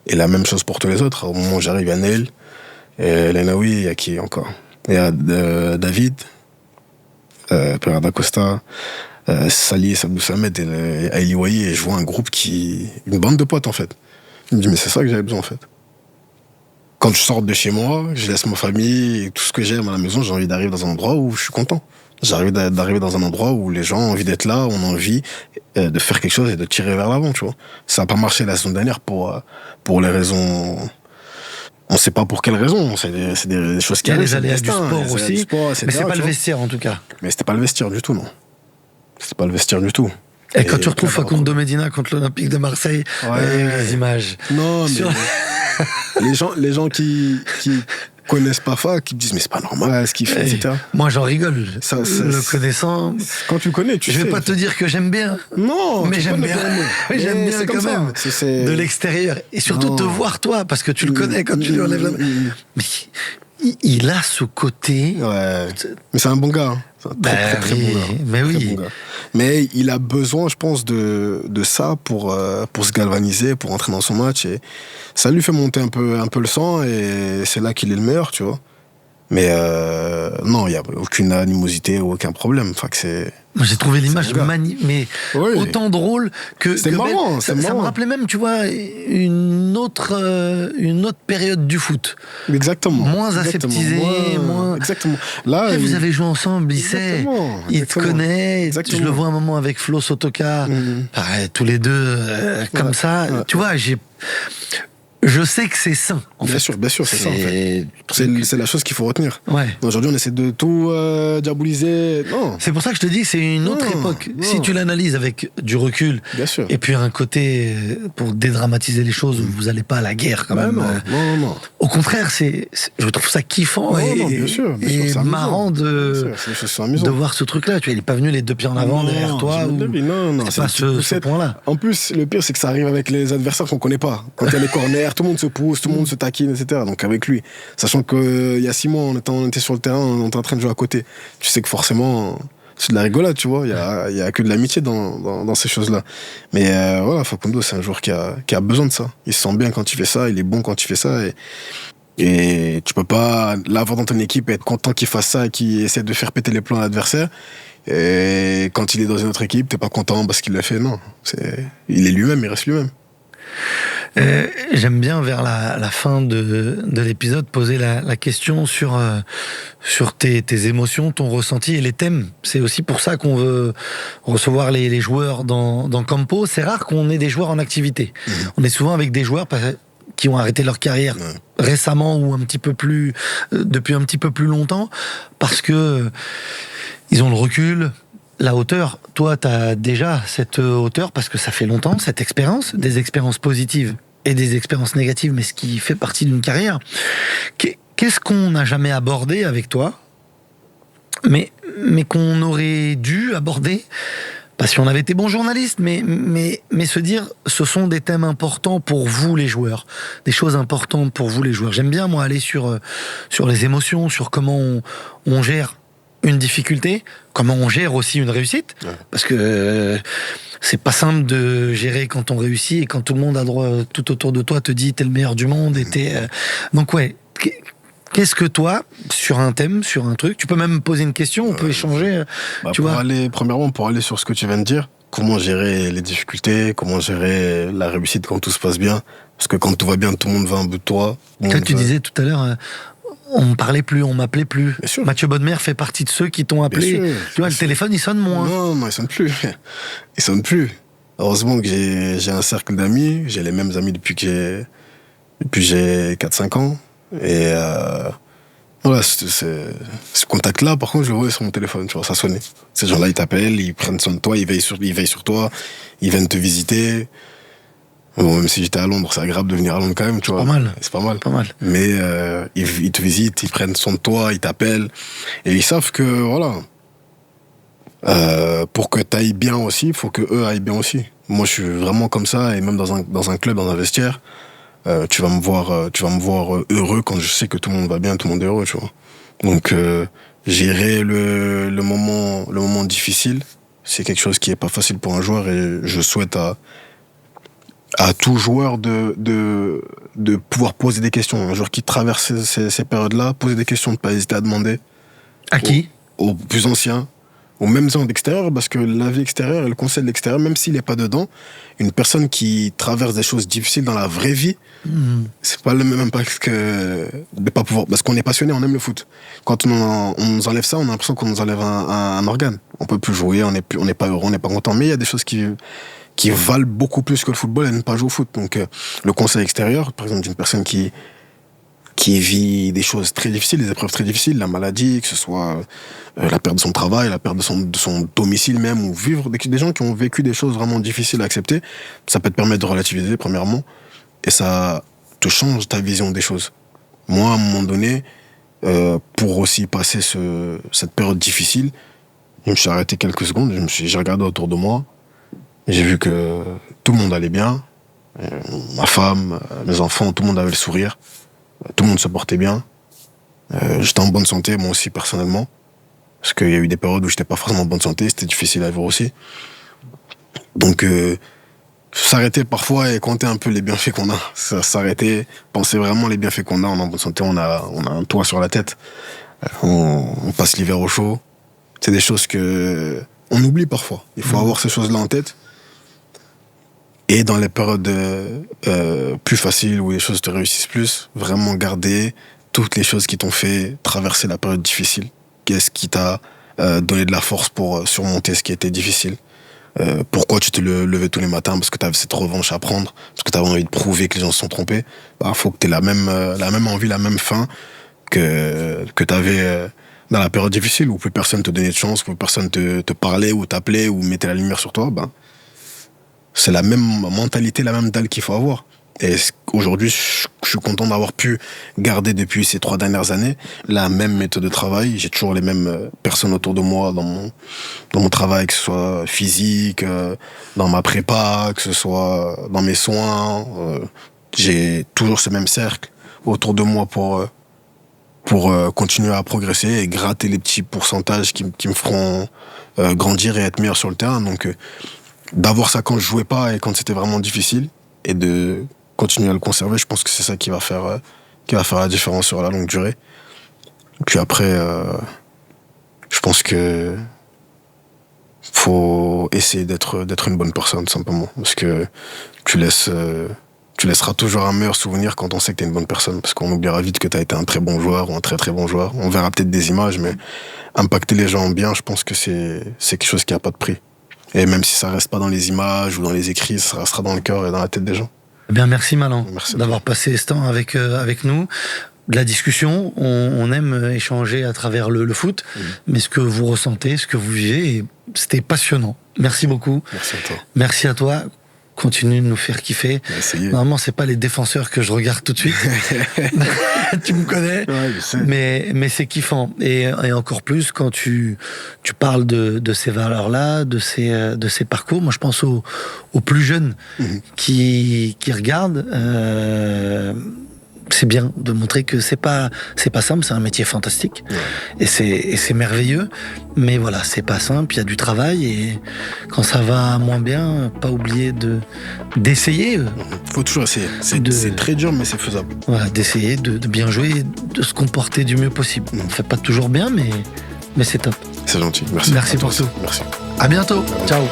Et la même chose pour tous les autres. Au moment où j'arrive, il y a Neil, et Lenaoui, il y a qui encore? Il y a David, Pierre d'Acosta, Sali, Sabou Samed et Aili Wahi, et je vois un groupe une bande de potes, en fait. Je me dis, mais c'est ça que j'avais besoin, en fait. Quand je sors de chez moi, je laisse ma famille et tout ce que j'aime à la maison, j'ai envie d'arriver dans un endroit où je suis content. J'ai envie d'arriver dans un endroit où les gens ont envie d'être là, on a envie de faire quelque chose et de tirer vers l'avant, tu vois. Ça n'a pas marché la saison dernière pour les raisons... On ne sait pas pour quelles raisons, c'est des choses qui arrivent. Il y a les aléas du sport aussi, mais c'est pas le vestiaire en tout cas. Mais c'était pas le vestiaire du tout, non. C'était pas le vestiaire du tout. Et quand tu retrouves Facundo Medina contre l'Olympique de Marseille, les images. Non, mais les gens qui connaissent pas Fac, qui me disent mais c'est pas normal ce qu'il fait, etc. Moi j'en rigole. Le connaissant. Quand tu le connais, tu sais. Je vais pas te dire que j'aime bien. Non, mais j'aime bien. Mais j'aime bien quand même. De l'extérieur. Et surtout te voir toi, parce que tu le connais quand tu lui enlèves la main. Mais il a ce côté. Ouais. Mais c'est un bon gars. Très bon gars. Mais oui. Bon gars. Mais il a besoin, je pense, de ça pour se galvaniser, pour entrer dans son match. Et ça lui fait monter un peu le sang et c'est là qu'il est le meilleur, tu vois. Mais non, il n'y a aucune animosité ou aucun problème. Enfin, que c'est... J'ai trouvé l'image mais autant drôle que... C'est marrant, ça me rappelait même, tu vois, une autre période du foot. Exactement. Moins aseptisé, moins... Exactement. Là, vous avez joué ensemble, il sait, il te connaît. Exactement. Je le vois un moment avec Flo Sotoka, pareil, tous les deux, comme ça. Tu vois, je sais que c'est sain. Bien sûr, c'est ça. En fait. C'est la chose qu'il faut retenir. Ouais. Aujourd'hui, on essaie de tout diaboliser. Non. C'est pour ça que je te dis, c'est une autre époque. Non. Si tu l'analyses avec du recul, bien sûr. Et puis un côté pour dédramatiser les choses, où vous n'allez pas à la guerre quand même. Non. Au contraire, je trouve ça kiffant bien sûr, et marrant de voir ce truc-là. Tu vois, il n'est pas venu les deux pieds en avant derrière toi. Non, c'est pas ce point-là. En plus, le pire, c'est que ça arrive avec les adversaires qu'on ne connaît pas. Quand il y a les corners, tout le monde se pousse, tout le monde se taquine, etc. Donc avec lui, sachant qu'il y a 6 mois, on était sur le terrain, on était en train de jouer à côté. Tu sais que forcément, c'est de la rigolade, tu vois. Il y a que de l'amitié dans ces choses-là. Mais voilà, Facundo, c'est un joueur qui a besoin de ça. Il se sent bien quand il fait ça, il est bon quand il fait ça. Et tu peux pas l'avoir dans ton équipe et être content qu'il fasse ça et qu'il essaie de faire péter les plans à l'adversaire. Et quand il est dans une autre équipe, t'es pas content parce qu'il l'a fait. Non, il est lui-même, il reste lui-même. J'aime bien vers la fin de l'épisode poser la question sur tes émotions, ton ressenti et les thèmes. C'est aussi pour ça qu'on veut recevoir les joueurs dans Campo. C'est rare qu'on ait des joueurs en activité. On est souvent avec des joueurs qui ont arrêté leur carrière récemment ou depuis un petit peu plus longtemps parce que ils ont le recul, la hauteur. Toi, tu as déjà cette hauteur parce que ça fait longtemps, cette expérience, des expériences positives et des expériences négatives, mais ce qui fait partie d'une carrière. Qu'est-ce qu'on n'a jamais abordé avec toi, mais qu'on aurait dû aborder parce qu'on avait été bons journalistes, mais se dire, ce sont des thèmes importants pour vous les joueurs, des choses importantes pour vous les joueurs. J'aime bien, moi, aller sur les émotions, sur comment on gère une difficulté, comment on gère aussi une réussite, parce que c'est pas simple de gérer quand on réussit et quand tout le monde a droit, tout autour de toi te dit t'es le meilleur du monde et donc qu'est-ce que toi, sur un thème, sur un truc, tu peux même me poser une question, on peut échanger, tu vois. Premièrement, pour aller sur ce que tu viens de dire, comment gérer les difficultés, comment gérer la réussite quand tout se passe bien, parce que quand tout va bien, tout le monde va un bout de toi. Tu disais tout à l'heure, on me parlait plus, on m'appelait plus. Mathieu Bodmer fait partie de ceux qui t'ont appelé. Tu vois, le téléphone, il sonne moins. Non, il sonne plus. Il sonne plus. Heureusement que j'ai un cercle d'amis, j'ai les mêmes amis depuis que j'ai 4-5 ans. Et voilà, ce contact-là, par contre, je le vois sur mon téléphone, tu vois, ça sonnait. Ces gens-là, ils t'appellent, ils prennent soin de toi, ils veillent sur toi, ils viennent te visiter. Bon, même si j'étais à Londres, c'est agréable de venir à Londres quand même, tu vois. C'est pas mal. Mais ils te visitent, ils prennent soin de toi, ils t'appellent. Et ils savent que, voilà, pour que t'ailles bien aussi, il faut que eux aillent bien aussi. Moi, je suis vraiment comme ça, et même dans un club, dans un vestiaire, tu vas me voir heureux quand je sais que tout le monde va bien, tout le monde est heureux, tu vois. Donc, gérer le moment difficile, c'est quelque chose qui est pas facile pour un joueur, et je souhaite à tout joueur de pouvoir poser des questions. Un joueur qui traverse ces périodes-là, poser des questions, ne pas hésiter à demander. À qui ? Aux plus anciens, aux mêmes gens d'extérieur, parce que la vie extérieure et le conseil de l'extérieur, même s'il n'est pas dedans, une personne qui traverse des choses difficiles dans la vraie vie, c'est pas le même impact que de pas pouvoir, parce qu'on est passionné, on aime le foot. Quand on nous enlève ça, on a l'impression qu'on nous enlève un organe. On peut plus jouer, on n'est pas heureux, on n'est pas content, mais il y a des choses qui valent beaucoup plus que le football et ne pas jouer au foot. Donc, le conseil extérieur, par exemple, d'une personne qui vit des choses très difficiles, des épreuves très difficiles, la maladie, que ce soit la perte de son travail, la perte de son domicile même, ou vivre, des gens qui ont vécu des choses vraiment difficiles à accepter, ça peut te permettre de relativiser, premièrement, et ça te change ta vision des choses. Moi, à un moment donné, pour aussi passer cette période difficile, je me suis arrêté quelques secondes, j'ai regardé autour de moi, j'ai vu que tout le monde allait bien, ma femme, mes enfants, tout le monde avait le sourire, tout le monde se portait bien, j'étais en bonne santé, moi aussi personnellement, parce qu'il y a eu des périodes où j'étais pas forcément en bonne santé, c'était difficile à vivre aussi. Donc, s'arrêter parfois et compter un peu les bienfaits qu'on a, s'arrêter, penser vraiment les bienfaits qu'on a, on est en bonne santé, on a un toit sur la tête, on passe l'hiver au chaud, c'est des choses que on oublie parfois. Il faut avoir ces choses-là en tête. Et dans les périodes plus faciles où les choses te réussissent plus, vraiment garder toutes les choses qui t'ont fait traverser la période difficile. Qu'est-ce qui t'a donné de la force pour surmonter ce qui était difficile? Pourquoi tu te levais tous les matins? Parce que tu avais cette revanche à prendre, parce que tu avais envie de prouver que les gens se sont trompés. Bah, faut que tu aies la même envie, la même faim que tu avais dans la période difficile où plus personne te donnait de chance, où plus personne te parlait ou t'appelait ou mettait la lumière sur toi. Ben, c'est la même mentalité, la même dalle qu'il faut avoir. Et aujourd'hui, je suis content d'avoir pu garder depuis ces 3 dernières années la même méthode de travail. J'ai toujours les mêmes personnes autour de moi dans mon travail, que ce soit physique, dans ma prépa, que ce soit dans mes soins. J'ai toujours ce même cercle autour de moi pour continuer à progresser et gratter les petits pourcentages qui me feront grandir et être meilleur sur le terrain. Donc, d'avoir ça quand je jouais pas et quand c'était vraiment difficile, et de continuer à le conserver, je pense que c'est ça qui va faire la différence sur la longue durée. Puis après, je pense que faut essayer d'être une bonne personne, simplement. Parce que tu laisseras toujours un meilleur souvenir quand on sait que t'es une bonne personne. Parce qu'on oubliera vite que t'as été un très bon joueur ou un très très bon joueur. On verra peut-être des images, mais impacter les gens bien, je pense que c'est quelque chose qui a pas de prix. Et même si ça reste pas dans les images ou dans les écrits, ça restera dans le cœur et dans la tête des gens. Eh bien, merci Malan Merci d'avoir passé ce temps avec nous. De la discussion, on aime échanger à travers le foot, mais ce que vous ressentez, ce que vous vivez, c'était passionnant. Merci beaucoup. Merci à toi. Merci à toi. Continue de nous faire kiffer. Normalement, c'est pas les défenseurs que je regarde tout de suite. Tu me connais. Ouais, je sais. Mais c'est kiffant. Et encore plus quand tu parles de ces valeurs-là, de ces parcours. Moi, je pense aux plus jeunes qui regardent. C'est bien de montrer que c'est pas simple, c'est un métier fantastique. Ouais. Et c'est merveilleux. Mais voilà, c'est pas simple, il y a du travail et quand ça va moins bien, pas oublier d'essayer. Faut toujours essayer. C'est très dur, mais c'est faisable. Voilà, d'essayer de bien jouer, de se comporter du mieux possible. On fait pas toujours bien, mais c'est top. C'est gentil. Merci. Merci pour tout. Merci. À bientôt. Ciao.